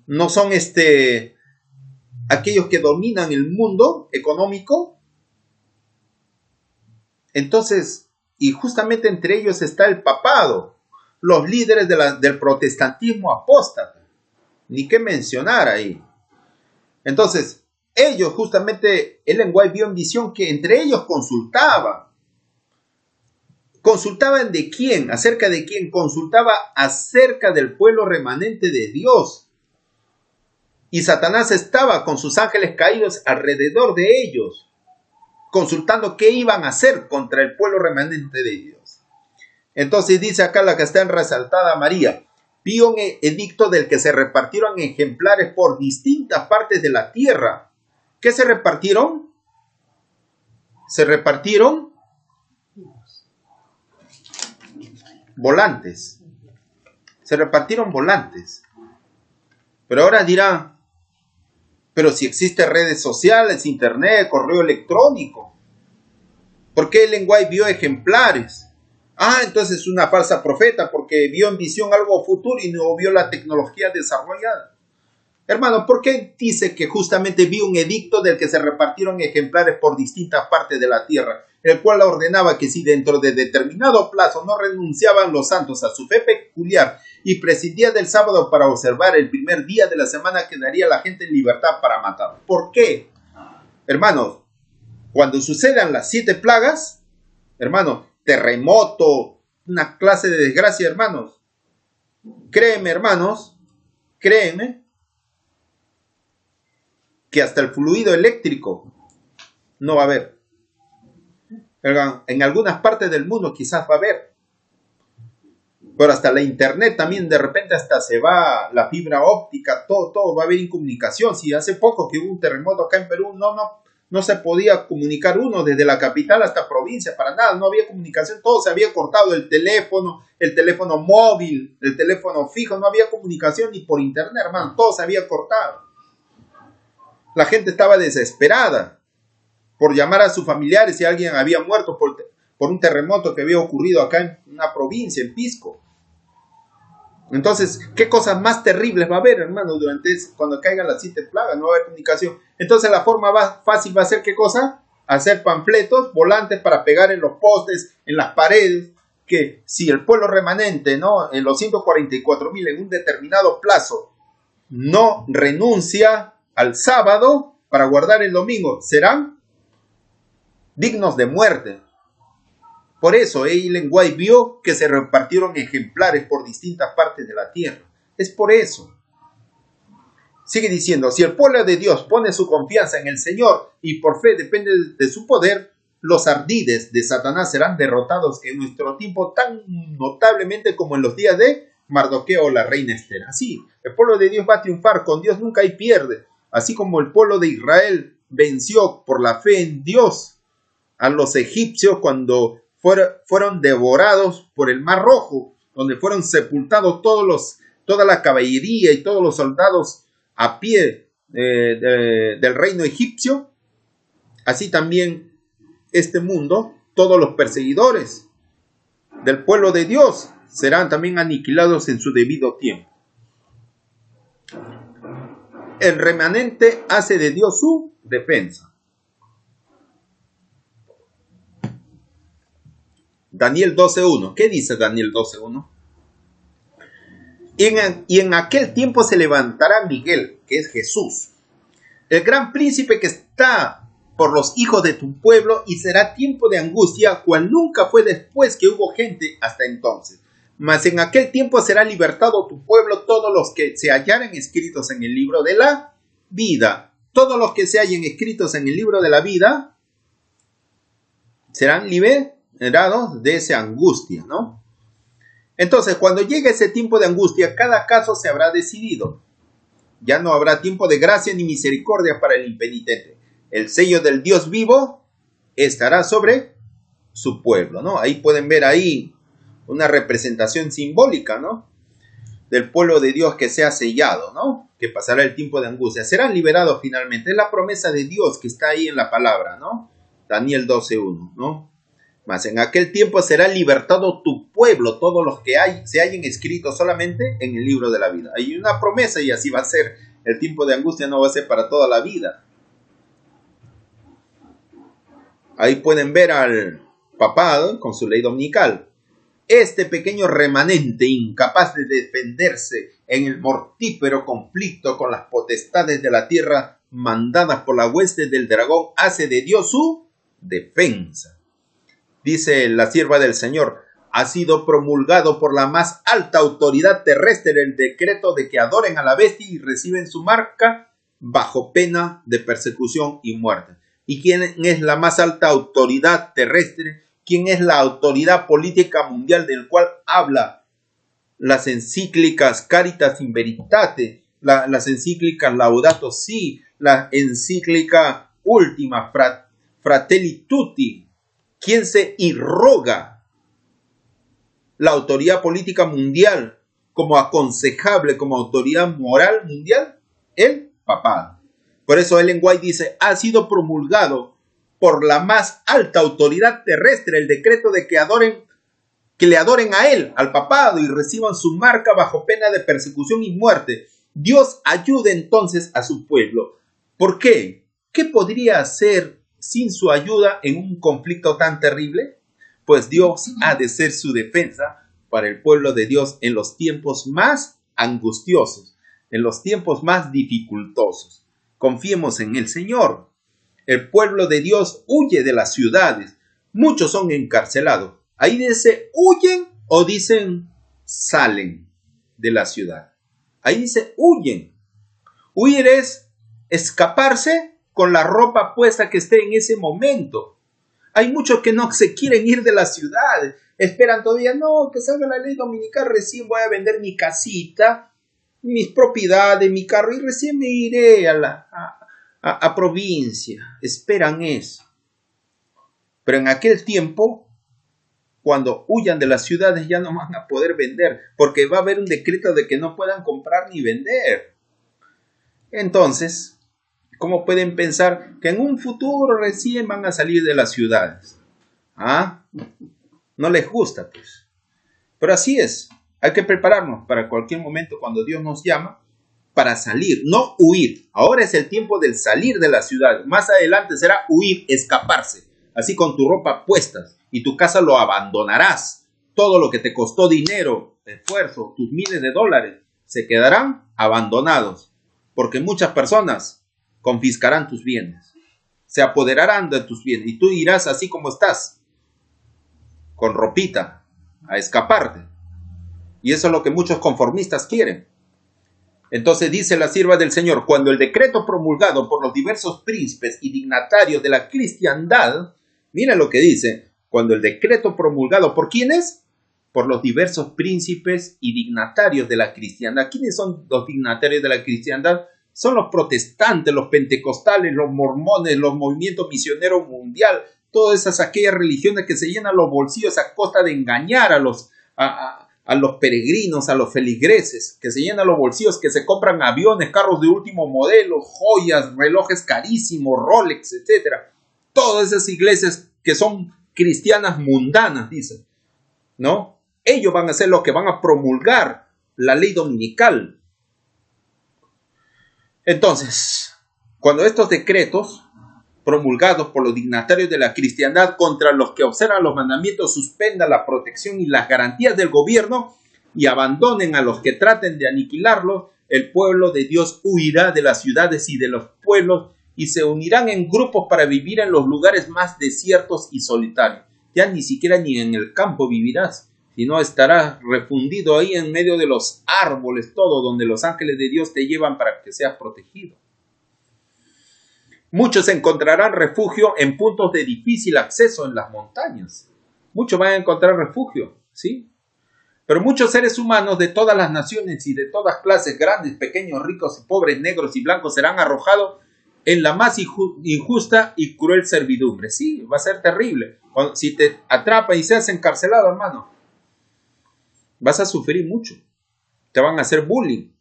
¿No son aquellos que dominan el mundo económico? Entonces, y justamente entre ellos está el papado, los líderes del protestantismo apóstata. Ni qué mencionar ahí. Entonces, ellos justamente, Ellen White vio en visión que entre ellos consultaban. ¿Consultaban de quién? ¿Acerca de quién? Consultaba acerca del pueblo remanente de Dios. Y Satanás estaba con sus ángeles caídos alrededor de ellos, consultando qué iban a hacer contra el pueblo remanente de Dios. Entonces dice acá la que está en resaltada María: vi un edicto del que se repartieron ejemplares por distintas partes de la tierra. ¿Qué se repartieron? Se repartieron volantes. Se repartieron volantes. Pero ahora dirán: pero si existen redes sociales, internet, correo electrónico, ¿por qué Ellen White vio ejemplares? Entonces es una falsa profeta porque vio en visión algo futuro y no vio la tecnología desarrollada. Hermano, ¿por qué dice que justamente vio un edicto del que se repartieron ejemplares por distintas partes de la tierra, el cual ordenaba que si dentro de determinado plazo no renunciaban los santos a su fe peculiar y prescindían del sábado para observar el primer día de la semana, quedaría la gente en libertad para matar? ¿Por qué? Hermanos, cuando sucedan las 7 plagas, hermanos, terremoto, una clase de desgracia, hermanos, créeme, hermanos, créeme, que hasta el fluido eléctrico no va a haber. En algunas partes del mundo quizás va a haber. Pero hasta la internet también de repente hasta se va la fibra óptica, todo va a haber incomunicación. Si hace poco que hubo un terremoto acá en Perú, no se podía comunicar uno desde la capital hasta provincia, para nada, no había comunicación, todo se había cortado, el teléfono móvil, el teléfono fijo, no había comunicación ni por internet, hermano, todo se había cortado. La gente estaba desesperada por llamar a sus familiares si alguien había muerto por un terremoto que había ocurrido acá en una provincia, en Pisco. Entonces, ¿qué cosas más terribles va a haber, hermano, cuando caigan las 7 plagas? No va a haber comunicación. Entonces, la forma fácil va a ser, ¿qué cosa? Hacer panfletos, volantes para pegar en los postes, en las paredes, que si el pueblo remanente, ¿no?, en los 144,000 en un determinado plazo, no renuncia al sábado para guardar el domingo, serán dignos de muerte. Por eso Ellen White vio que se repartieron ejemplares por distintas partes de la tierra. Es por eso. Sigue diciendo, si el pueblo de Dios pone su confianza en el Señor y por fe depende de su poder, los ardides de Satanás serán derrotados en nuestro tiempo tan notablemente como en los días de Mardoqueo o la reina Esther. Así, el pueblo de Dios va a triunfar, con Dios nunca hay pierde. Así como el pueblo de Israel venció por la fe en Dios a los egipcios cuando fueron devorados por el Mar Rojo, donde fueron sepultados toda la caballería y todos los soldados a pie del reino egipcio. Así también este mundo, todos los perseguidores del pueblo de Dios serán también aniquilados en su debido tiempo. El remanente hace de Dios su defensa. Daniel 12:1. ¿Qué dice Daniel 12:1? Y en aquel tiempo se levantará Miguel, que es Jesús, el gran príncipe que está por los hijos de tu pueblo, y será tiempo de angustia, cual nunca fue después que hubo gente hasta entonces. Mas en aquel tiempo será libertado tu pueblo, todos los que se hallaren escritos en el libro de la vida. Todos los que se hallen escritos en el libro de la vida serán liberados de esa angustia, ¿no? Entonces, cuando llegue ese tiempo de angustia, cada caso se habrá decidido. Ya no habrá tiempo de gracia ni misericordia para el impenitente. El sello del Dios vivo estará sobre su pueblo, ¿no? Ahí pueden ver ahí una representación simbólica, ¿no?, del pueblo de Dios que sea sellado, ¿no?, que pasará el tiempo de angustia. Serán liberados finalmente. Es la promesa de Dios que está ahí en la palabra, ¿no? Daniel 12:1, ¿no? Mas en aquel tiempo será libertado tu pueblo, todos los que se hayan escrito solamente en el libro de la vida. Hay una promesa y así va a ser. El tiempo de angustia no va a ser para toda la vida. Ahí pueden ver al papado con su ley dominical. Este pequeño remanente, incapaz de defenderse en el mortífero conflicto con las potestades de la tierra mandadas por la hueste del dragón, hace de Dios su defensa. Dice la sierva del Señor, ha sido promulgado por la más alta autoridad terrestre el decreto de que adoren a la bestia y reciben su marca bajo pena de persecución y muerte. ¿Y quién es la más alta autoridad terrestre? ¿Quién es la autoridad política mundial del cual habla las encíclicas Caritas in Veritate, las encíclicas Laudato Si, la encíclica Última Fratelli Tutti? ¿Quién se irroga la autoridad política mundial como aconsejable, como autoridad moral mundial? El papado. Por eso Ellen White dice, ha sido promulgado por la más alta autoridad terrestre el decreto de que le adoren a él, al papado, y reciban su marca bajo pena de persecución y muerte. Dios ayude entonces a su pueblo. ¿Por qué? ¿Qué podría hacer sin su ayuda en un conflicto tan terrible? Pues Dios ha de ser su defensa para el pueblo de Dios en los tiempos más angustiosos, en los tiempos más dificultosos. Confiemos en el Señor. El pueblo de Dios huye de las ciudades. Muchos son encarcelados. Ahí dice huyen o dicen salen de la ciudad. Ahí dice huyen. Huir es escaparse con la ropa puesta que esté en ese momento. Hay muchos que no se quieren ir de la ciudad. Esperan todavía, no, que salga la ley dominical, recién voy a vender mi casita, mis propiedades, mi carro, y recién me iré a provincia. Esperan eso. Pero en aquel tiempo, cuando huyan de las ciudades, ya no van a poder vender, porque va a haber un decreto de que no puedan comprar ni vender. Entonces, ¿cómo pueden pensar que en un futuro recién van a salir de las ciudades? ¿Ah? No les gusta, pues. Pero así es. Hay que prepararnos para cualquier momento cuando Dios nos llama para salir, no huir. Ahora es el tiempo del salir de la ciudad. Más adelante será huir, escaparse. Así con tu ropa puestas y tu casa lo abandonarás. Todo lo que te costó dinero, esfuerzo, tus miles de dólares, se quedarán abandonados. Porque muchas personas confiscarán tus bienes. Se apoderarán de tus bienes y tú irás así como estás, con ropita, a escaparte. Y eso es lo que muchos conformistas quieren. Entonces dice la sierva del Señor, cuando el decreto promulgado por los diversos príncipes y dignatarios de la cristiandad, mira lo que dice, cuando el decreto promulgado, ¿por quiénes? Por los diversos príncipes y dignatarios de la cristiandad. ¿Quiénes son los dignatarios de la cristiandad? Son los protestantes, los pentecostales, los mormones, los movimientos misioneros mundial, todas aquellas religiones que se llenan los bolsillos a costa de engañar a los peregrinos, a los feligreses, que se llenan los bolsillos, que se compran aviones, carros de último modelo, joyas, relojes carísimos, Rolex, etc. Todas esas iglesias que son cristianas mundanas, dicen, ¿no? Ellos van a ser los que van a promulgar la ley dominical. Entonces, cuando estos decretos promulgados por los dignatarios de la cristiandad contra los que observan los mandamientos suspendan la protección y las garantías del gobierno y abandonen a los que traten de aniquilarlos, el pueblo de Dios huirá de las ciudades y de los pueblos y se unirán en grupos para vivir en los lugares más desiertos y solitarios. Ya ni siquiera ni en el campo vivirás, sino estarás refundido ahí en medio de los árboles, todo donde los ángeles de Dios te llevan para que seas protegido. Muchos encontrarán refugio en puntos de difícil acceso en las montañas. Muchos van a encontrar refugio, ¿sí? Pero muchos seres humanos de todas las naciones y de todas clases, grandes, pequeños, ricos, pobres, negros y blancos, serán arrojados en la más injusta y cruel servidumbre. Sí, va a ser terrible. Si te atrapan y seas encarcelado, hermano, vas a sufrir mucho. Te van a hacer bullying.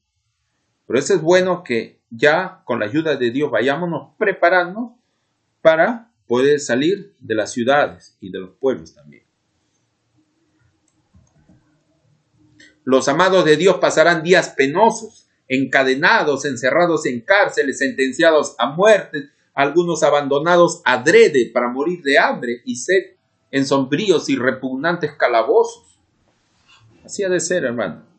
Pero eso es bueno que ya con la ayuda de Dios vayámonos preparando para poder salir de las ciudades y de los pueblos también. Los amados de Dios pasarán días penosos, encadenados, encerrados en cárceles, sentenciados a muerte, algunos abandonados adrede para morir de hambre y sed en sombríos y repugnantes calabozos. Así ha de ser, hermano.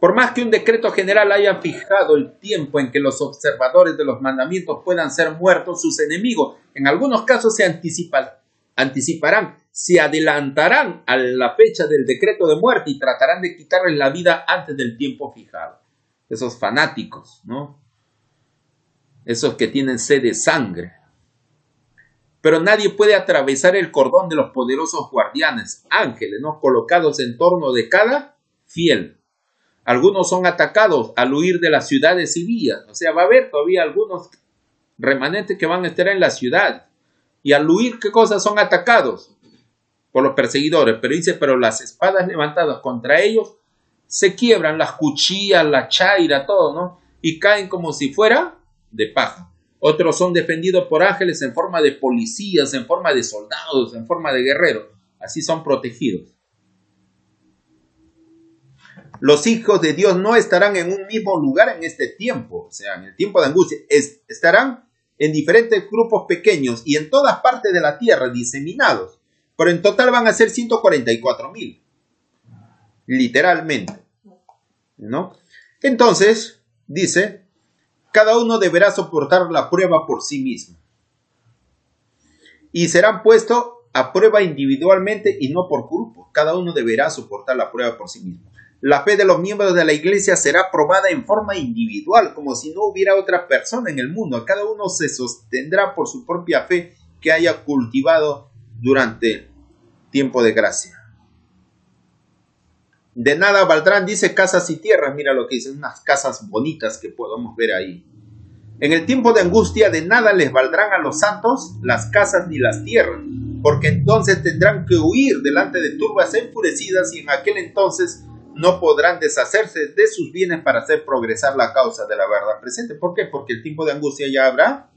Por más que un decreto general haya fijado el tiempo en que los observadores de los mandamientos puedan ser muertos, sus enemigos en algunos casos se anticiparán, se adelantarán a la fecha del decreto de muerte y tratarán de quitarles la vida antes del tiempo fijado. Esos fanáticos, ¿no? Esos que tienen sed de sangre. Pero nadie puede atravesar el cordón de los poderosos guardianes, ángeles, ¿no? Colocados en torno de cada fiel. Algunos son atacados al huir de las ciudades y villas. O sea, va a haber todavía algunos remanentes que van a estar en la ciudad. Y al huir, ¿qué cosas? Son atacados por los perseguidores. Pero dice, pero las espadas levantadas contra ellos se quiebran, las cuchillas, la chaira, todo, ¿no? Y caen como si fuera de paja. Otros son defendidos por ángeles en forma de policías, en forma de soldados, en forma de guerreros. Así son protegidos. Los hijos de Dios no estarán en un mismo lugar en este tiempo, o sea, en el tiempo de angustia. Estarán en diferentes grupos pequeños y en todas partes de la tierra diseminados. Pero en total van a ser 144,000. Literalmente, ¿no? Entonces, dice, cada uno deberá soportar la prueba por sí mismo. Y serán puestos a prueba individualmente y no por grupos. Cada uno deberá soportar la prueba por sí mismo. La fe de los miembros de la iglesia será probada en forma individual, como si no hubiera otra persona en el mundo. Cada uno se sostendrá por su propia fe, que haya cultivado durante tiempo de gracia. De nada valdrán, dice, casas y tierras. Mira lo que dicen, unas casas bonitas que podemos ver ahí. En el tiempo de angustia de nada les valdrán a los santos las casas ni las tierras, porque entonces tendrán que huir delante de turbas enfurecidas y en aquel entonces no podrán deshacerse de sus bienes para hacer progresar la causa de la verdad presente. ¿Por qué? Porque el tiempo de angustia ya habrá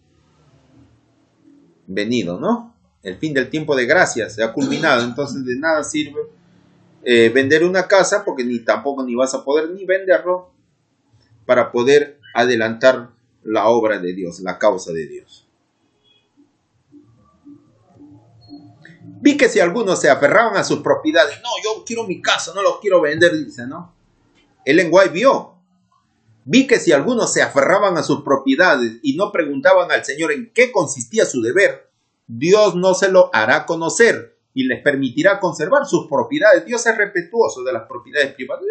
venido, ¿no? El fin del tiempo de gracia se ha culminado, entonces de nada sirve vender una casa, porque ni vas a poder ni venderlo para poder adelantar la obra de Dios, la causa de Dios. Vi que si algunos se aferraban a sus propiedades, no, yo quiero mi casa, no lo quiero vender, dice, ¿no? Ellen White vi que si algunos se aferraban a sus propiedades y no preguntaban al Señor en qué consistía su deber, Dios no se lo hará conocer y les permitirá conservar sus propiedades. Dios es respetuoso de las propiedades privadas.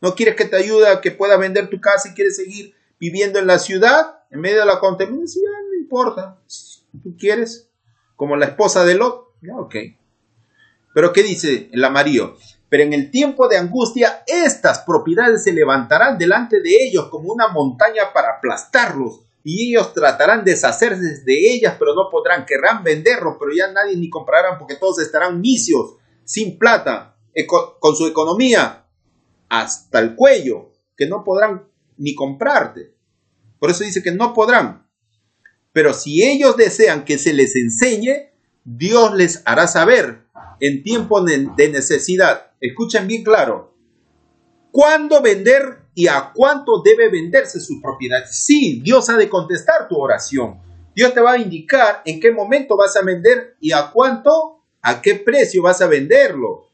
¿No quieres que te ayude a que pueda vender tu casa y quieres seguir viviendo en la ciudad en medio de la contaminación? No importa. ¿Tú quieres? Como la esposa de Lot. Ya, ok. Pero ¿qué dice el amarillo? Pero en el tiempo de angustia, estas propiedades se levantarán delante de ellos como una montaña para aplastarlos. Y ellos tratarán de deshacerse de ellas, pero no podrán. Querrán venderlos, pero ya nadie ni comprarán, porque todos estarán misios, sin plata, con su economía hasta el cuello, que no podrán ni comprarte. Por eso dice que no podrán. Pero si ellos desean que se les enseñe, Dios les hará saber en tiempo de necesidad. Escuchen bien claro. ¿Cuándo vender y a cuánto debe venderse su propiedad? Sí, Dios ha de contestar tu oración. Dios te va a indicar en qué momento vas a vender y a cuánto, a qué precio vas a venderlo.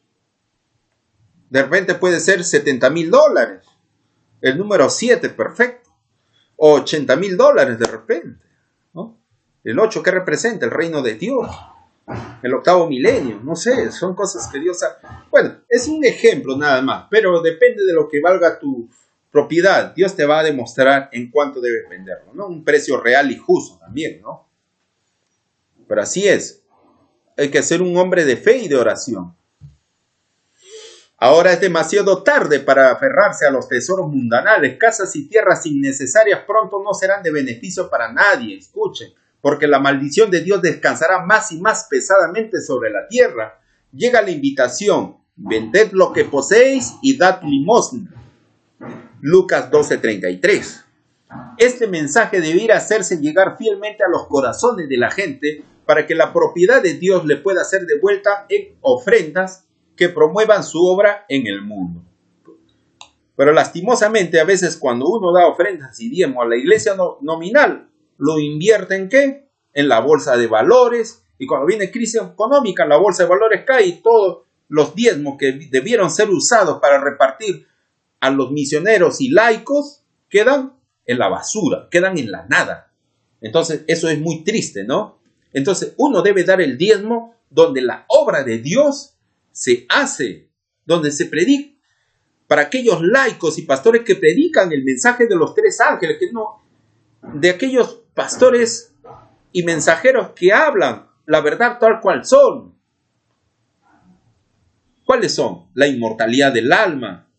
De repente puede ser $70,000. El número 7, perfecto. O $80,000 de repente, ¿no? El 8, ¿qué representa? El reino de Dios. El 8º milenio, no sé, son cosas que Dios ha... Bueno, es un ejemplo nada más, pero depende de lo que valga tu propiedad. Dios te va a demostrar en cuánto debes venderlo, ¿no? Un precio real y justo también, ¿no? Pero así es. Hay que ser un hombre de fe y de oración. Ahora es demasiado tarde para aferrarse a los tesoros mundanales. Casas y tierras innecesarias pronto no serán de beneficio para nadie. Escuchen. Porque la maldición de Dios descansará más y más pesadamente sobre la tierra. Llega la invitación, vended lo que poseéis y dad limosna. Lucas 12:33. Este mensaje debiera hacerse llegar fielmente a los corazones de la gente para que la propiedad de Dios le pueda ser devuelta en ofrendas que promuevan su obra en el mundo. Pero lastimosamente a veces cuando uno da ofrendas y diezmo a la iglesia nominal, lo invierte ¿en qué? En la bolsa de valores, y cuando viene crisis económica, la bolsa de valores cae y todos los diezmos que debieron ser usados para repartir a los misioneros y laicos quedan en la basura, quedan en la nada. Entonces eso es muy triste, ¿no? Entonces uno debe dar el diezmo donde la obra de Dios se hace, donde se predica, para aquellos laicos y pastores que predican el mensaje de los 3 ángeles, que no, de aquellos pastores y mensajeros que hablan la verdad tal cual son. ¿Cuáles son? La inmortalidad del alma,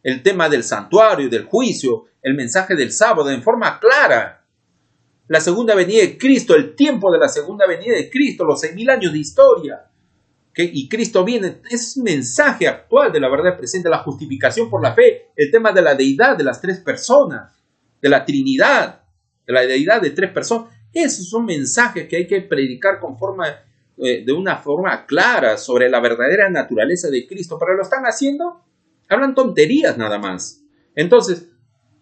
el tema del santuario y del juicio, el mensaje del sábado en forma clara, la segunda venida de Cristo, el tiempo de la segunda venida de Cristo, los 6,000 años de historia, y Cristo viene, es un mensaje actual de la verdad presente, la justificación por la fe, el tema de la deidad de las 3 personas, de la Trinidad, de la deidad de 3 personas. Esos son mensajes que hay que predicar de una forma clara sobre la verdadera naturaleza de Cristo. Pero lo están haciendo, hablan tonterías nada más. Entonces,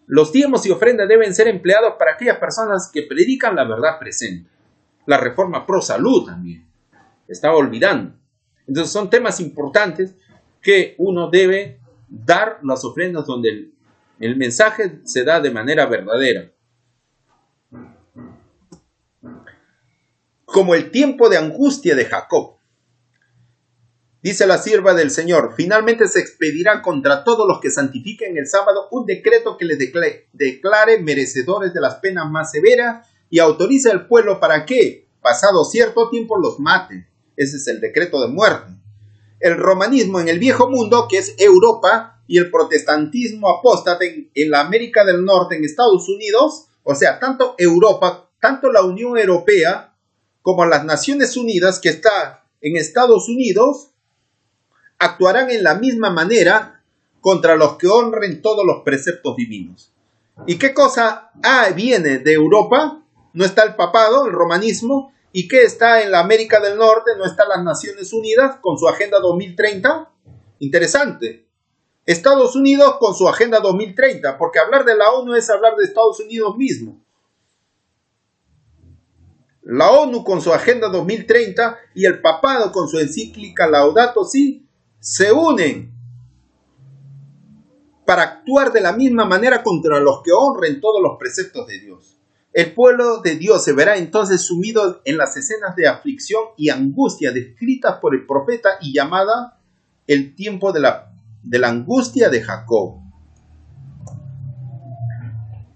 los diezmos y ofrendas deben ser empleados para aquellas personas que predican la verdad presente. La reforma pro salud también. Estaba olvidando. Entonces son temas importantes que uno debe dar las ofrendas donde el mensaje se da de manera verdadera. Como el tiempo de angustia de Jacob. Dice la sierva del Señor, finalmente se expedirá contra todos los que santifiquen el sábado un decreto que les declare merecedores de las penas más severas y autorice al pueblo para que, pasado cierto tiempo los mate. Ese es el decreto de muerte. El romanismo en el viejo mundo, que es Europa, y el protestantismo apóstata en la América del Norte, en Estados Unidos, o sea, tanto Europa, tanto la Unión Europea, como las Naciones Unidas, que está en Estados Unidos, actuarán en la misma manera contra los que honren todos los preceptos divinos. ¿Y qué cosa viene de Europa? No está el papado, el romanismo. ¿Y qué está en la América del Norte? ¿No están las Naciones Unidas con su Agenda 2030? Interesante. Estados Unidos con su Agenda 2030, porque hablar de la ONU es hablar de Estados Unidos mismo. La ONU con su Agenda 2030 y el papado con su encíclica Laudato Si se unen para actuar de la misma manera contra los que honren todos los preceptos de Dios. El pueblo de Dios se verá entonces sumido en las escenas de aflicción y angustia descritas por el profeta y llamada el tiempo de la angustia de Jacob.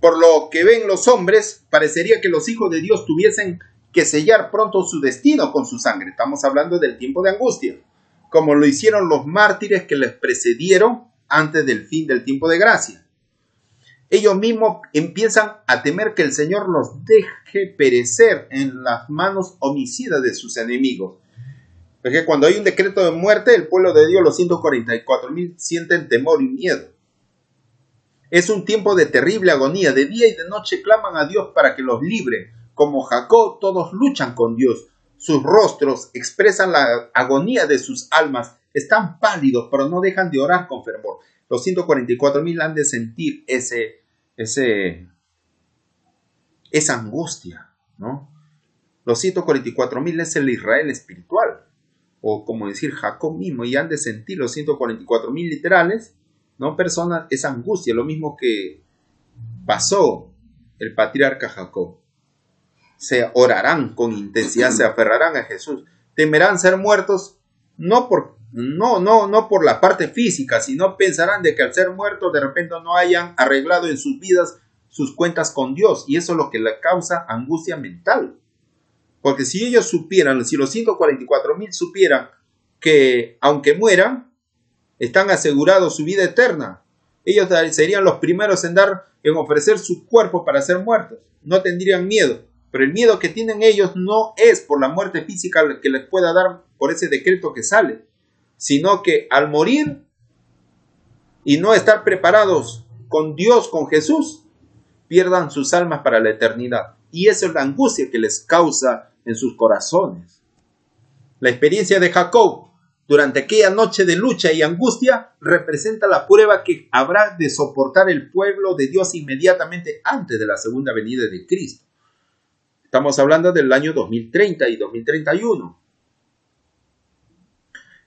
Por lo que ven los hombres, parecería que los hijos de Dios tuviesen que sellar pronto su destino con su sangre. Estamos hablando del tiempo de angustia, como lo hicieron los mártires que les precedieron antes del fin del tiempo de gracia. Ellos mismos empiezan a temer que el Señor los deje perecer en las manos homicidas de sus enemigos. Porque cuando hay un decreto de muerte, el pueblo de Dios, los 144,000, sienten temor y miedo. Es un tiempo de terrible agonía. De día y de noche claman a Dios para que los libre. Como Jacob, todos luchan con Dios. Sus rostros expresan la agonía de sus almas. Están pálidos, pero no dejan de orar con fervor. Los 144,000 han de sentir esa angustia, ¿no? Los 144,000 es el Israel espiritual, o como decir Jacob mismo, y han de sentir los 144,000 literales, ¿no? Personas, esa angustia, lo mismo que pasó el patriarca Jacob. Se orarán con intensidad, se aferrarán a Jesús, temerán ser muertos, no por la parte física, sino pensarán de que al ser muertos de repente no hayan arreglado en sus vidas sus cuentas con Dios, y eso es lo que le causa angustia mental. Porque si ellos supieran, si los 144,000 supieran que aunque mueran, están asegurados su vida eterna, ellos serían los primeros en ofrecer su cuerpo para ser muertos, no tendrían miedo. Pero el miedo que tienen ellos no es por la muerte física que les pueda dar por ese decreto que sale, sino que al morir y no estar preparados con Dios, con Jesús, pierdan sus almas para la eternidad. Y esa es la angustia que les causa en sus corazones. La experiencia de Jacob durante aquella noche de lucha y angustia representa la prueba que habrá de soportar el pueblo de Dios inmediatamente antes de la segunda venida de Cristo. Estamos hablando del año 2030 y 2031.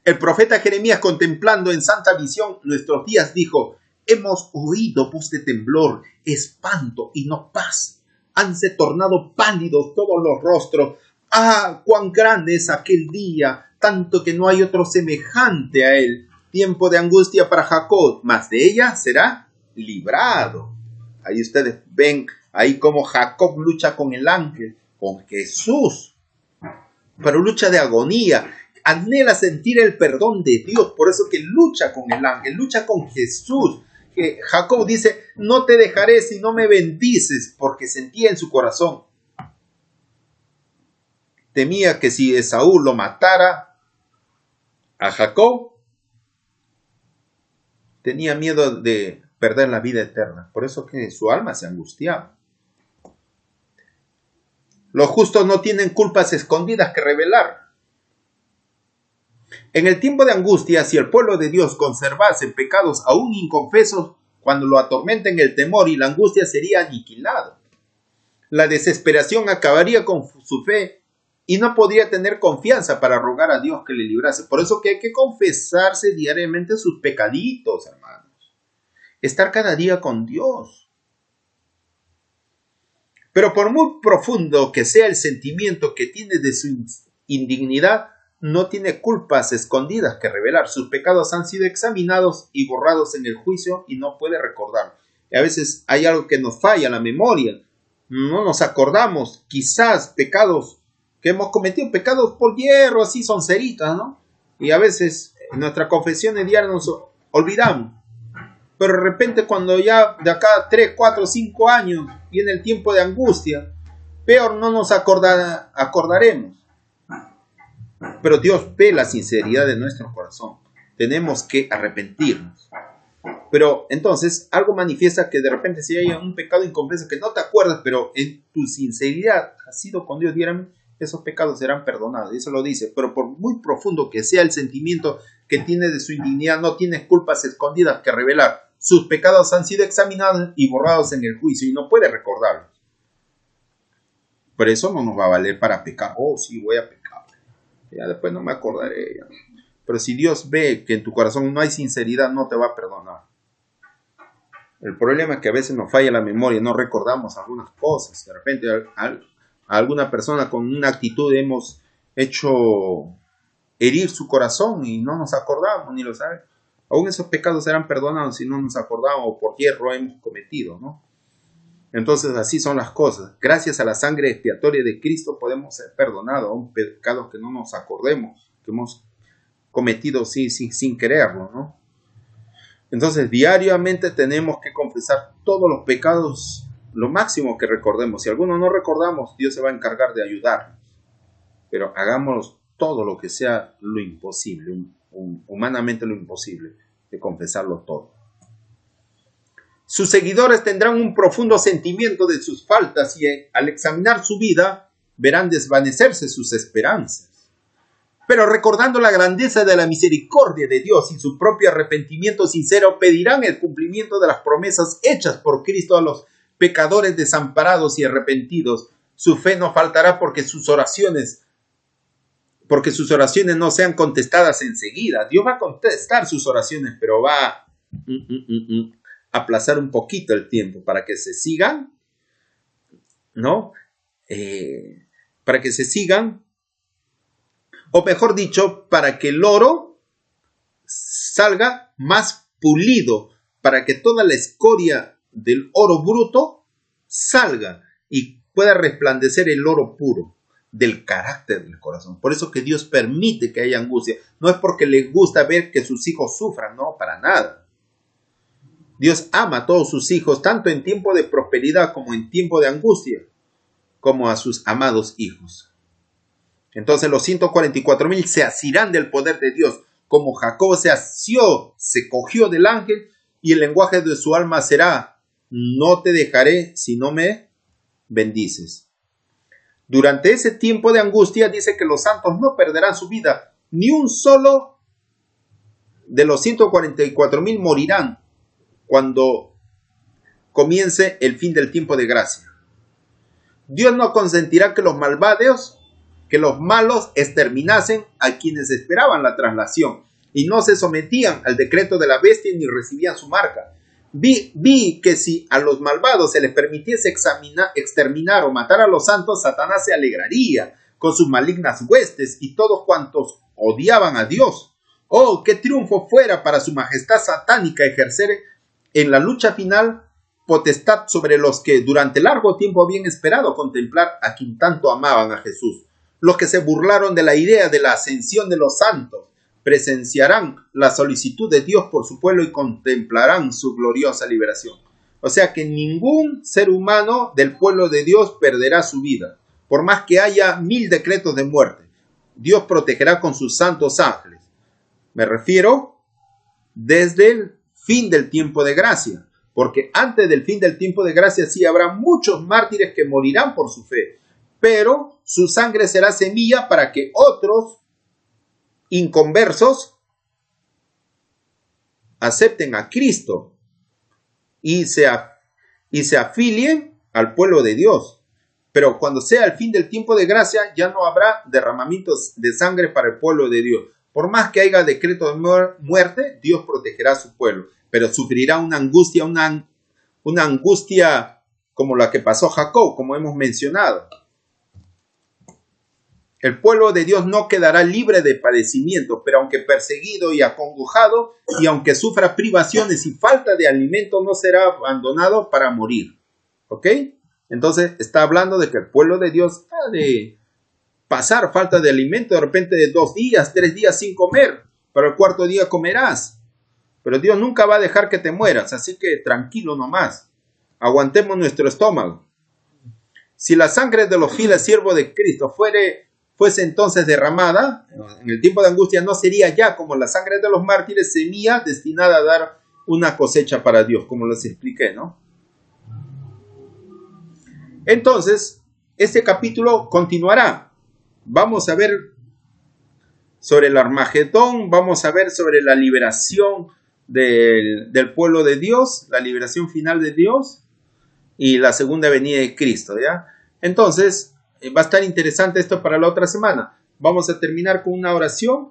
El profeta Jeremías, contemplando en santa visión nuestros días, dijo: hemos oído voz de temblor, espanto y no paz. Hanse tornado pálidos todos los rostros. ¡Ah, cuán grande es aquel día! Tanto que no hay otro semejante a él. Tiempo de angustia para Jacob, mas de ella será librado. Ahí ustedes ven ahí cómo Jacob lucha con el ángel, con Jesús. Pero lucha de agonía. Anhela sentir el perdón de Dios. Por eso que lucha con el ángel, lucha con Jesús. Jacob dice: no te dejaré si no me bendices, porque sentía en su corazón, temía que si Esaú lo matara a Jacob, tenía miedo de perder la vida eterna. Por eso que su alma se angustiaba. Los justos no tienen culpas escondidas que revelar. En el tiempo de angustia, si el pueblo de Dios conservase pecados aún inconfesos, cuando lo atormenten el temor y la angustia, sería aniquilado. La desesperación acabaría con su fe y no podría tener confianza para rogar a Dios que le librase. Por eso que hay que confesarse diariamente sus pecaditos, hermanos. Estar cada día con Dios. Pero por muy profundo que sea el sentimiento que tiene de su indignidad, no tiene culpas escondidas que revelar. Sus pecados han sido examinados y borrados en el juicio y no puede recordar. Y a veces hay algo que nos falla, la memoria. No nos acordamos, quizás pecados que hemos cometido pecados por hierro, así sonceritas, ¿no? Y a veces en nuestras confesiones diarias nos olvidamos. Pero de repente cuando ya de acá 3, 4, 5 años viene el tiempo de angustia, peor no nos acordaremos. Pero Dios ve la sinceridad de nuestro corazón. Tenemos que arrepentirnos. Pero entonces algo manifiesta que de repente si hay un pecado inconfeso que no te acuerdas, pero en tu sinceridad has sido con Dios diariamente, esos pecados serán perdonados. Y eso lo dice. Pero por muy profundo que sea el sentimiento que tiene de su indignidad, no tienes culpas escondidas que revelar. Sus pecados han sido examinados y borrados en el juicio y no puede recordarlos. Pero eso no nos va a valer para pecar. Oh, sí, voy a pecar. Ya después no me acordaré. Ya. Pero si Dios ve que en tu corazón no hay sinceridad, no te va a perdonar. El problema es que a veces nos falla la memoria, no recordamos algunas cosas. De repente a alguna persona con una actitud hemos hecho herir su corazón y no nos acordamos ni lo sabemos. Aún esos pecados serán perdonados si no nos acordamos o por hierro hemos cometido, ¿no? Entonces así son las cosas. Gracias a la sangre expiatoria de Cristo podemos ser perdonados a un pecado que no nos acordemos, que hemos cometido sin quererlo, ¿no? Entonces diariamente tenemos que confesar todos los pecados, lo máximo que recordemos. Si alguno no recordamos, Dios se va a encargar de ayudarnos. Pero hagamos todo lo que sea lo imposible, humanamente lo imposible, de confesarlo todo. Sus seguidores tendrán un profundo sentimiento de sus faltas y al examinar su vida verán desvanecerse sus esperanzas. Pero recordando la grandeza de la misericordia de Dios y su propio arrepentimiento sincero, pedirán el cumplimiento de las promesas hechas por Cristo a los pecadores desamparados y arrepentidos. Su fe no faltará porque sus oraciones no sean contestadas enseguida. Dios va a contestar sus oraciones, pero va a aplazar un poquito el tiempo para que se sigan, ¿no? Para que se sigan, o mejor dicho, para que el oro salga más pulido, para que toda la escoria del oro bruto salga y pueda resplandecer el oro puro del carácter del corazón. Por eso que Dios permite que haya angustia. No es porque le gusta ver que sus hijos sufran, no, para nada. Dios ama a todos sus hijos, tanto en tiempo de prosperidad como en tiempo de angustia, como a sus amados hijos. Entonces los 144,000 se asirán del poder de Dios, como Jacob se asió, se cogió del ángel, y el lenguaje de su alma será: no te dejaré si no me bendices. Durante ese tiempo de angustia dice que los santos no perderán su vida, ni un solo de los 144,000 morirán cuando comience el fin del tiempo de gracia. Dios no consentirá que los malos exterminasen a quienes esperaban la traslación y no se sometían al decreto de la bestia ni recibían su marca. Vi que si a los malvados se les permitiese exterminar o matar a los santos, Satanás se alegraría con sus malignas huestes y todos cuantos odiaban a Dios. Oh, qué triunfo fuera para su majestad satánica ejercer en la lucha final potestad sobre los que durante largo tiempo habían esperado contemplar a quien tanto amaban a Jesús. Los que se burlaron de la idea de la ascensión de los santos presenciarán la solicitud de Dios por su pueblo y contemplarán su gloriosa liberación. O sea que ningún ser humano del pueblo de Dios perderá su vida, por más que haya 1000 decretos de muerte. Dios protegerá con sus santos ángeles. Me refiero desde el fin del tiempo de gracia, porque antes del fin del tiempo de gracia sí habrá muchos mártires que morirán por su fe, pero su sangre será semilla para que otros inconversos acepten a Cristo y se afilien al pueblo de Dios. Pero cuando sea el fin del tiempo de gracia, ya no habrá derramamientos de sangre para el pueblo de Dios. Por más que haya decreto de muerte, Dios protegerá a su pueblo, pero sufrirá una angustia como la que pasó Jacob, como hemos mencionado. El pueblo de Dios no quedará libre de padecimientos, pero aunque perseguido y acongojado, y aunque sufra privaciones y falta de alimento, no será abandonado para morir. ¿Ok? Entonces está hablando de que el pueblo de Dios ha de pasar falta de alimento, de repente de 2 días, 3 días sin comer, pero el cuarto día comerás. Pero Dios nunca va a dejar que te mueras, así que tranquilo nomás, aguantemos nuestro estómago. Si la sangre de los fieles siervos de Cristo fuese entonces derramada, en el tiempo de angustia no sería ya como la sangre de los mártires, semilla destinada a dar una cosecha para Dios, como les expliqué, ¿no? Entonces, este capítulo continuará. Vamos a ver sobre el Armagedón, vamos a ver sobre la liberación del pueblo de Dios, la liberación final de Dios y la segunda venida de Cristo, ¿ya? Entonces, va a estar interesante esto para la otra semana. Vamos a terminar con una oración.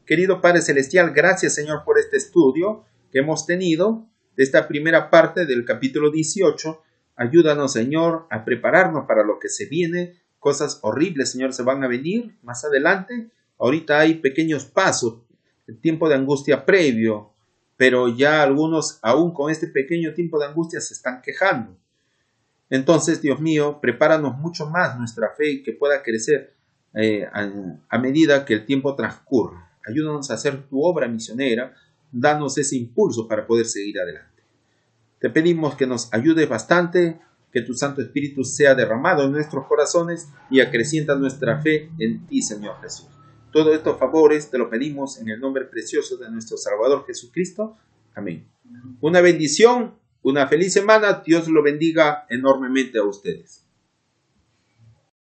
Querido Padre Celestial, gracias, Señor, por este estudio que hemos tenido de esta primera parte del capítulo 18. Ayúdanos, Señor, a prepararnos para lo que se viene. Cosas horribles, Señor, se van a venir más adelante. Ahorita hay pequeños pasos, el tiempo de angustia previo, pero ya algunos, aún con este pequeño tiempo de angustia, se están quejando. Entonces, Dios mío, prepáranos mucho más nuestra fe y que pueda crecer a medida que el tiempo transcurra. Ayúdanos a hacer tu obra misionera, danos ese impulso para poder seguir adelante. Te pedimos que nos ayudes bastante, que tu Santo Espíritu sea derramado en nuestros corazones y acrecienta nuestra fe en ti, Señor Jesús. Todos estos favores te lo pedimos en el nombre precioso de nuestro Salvador Jesucristo. Amén. Una bendición, una feliz semana. Dios lo bendiga enormemente a ustedes.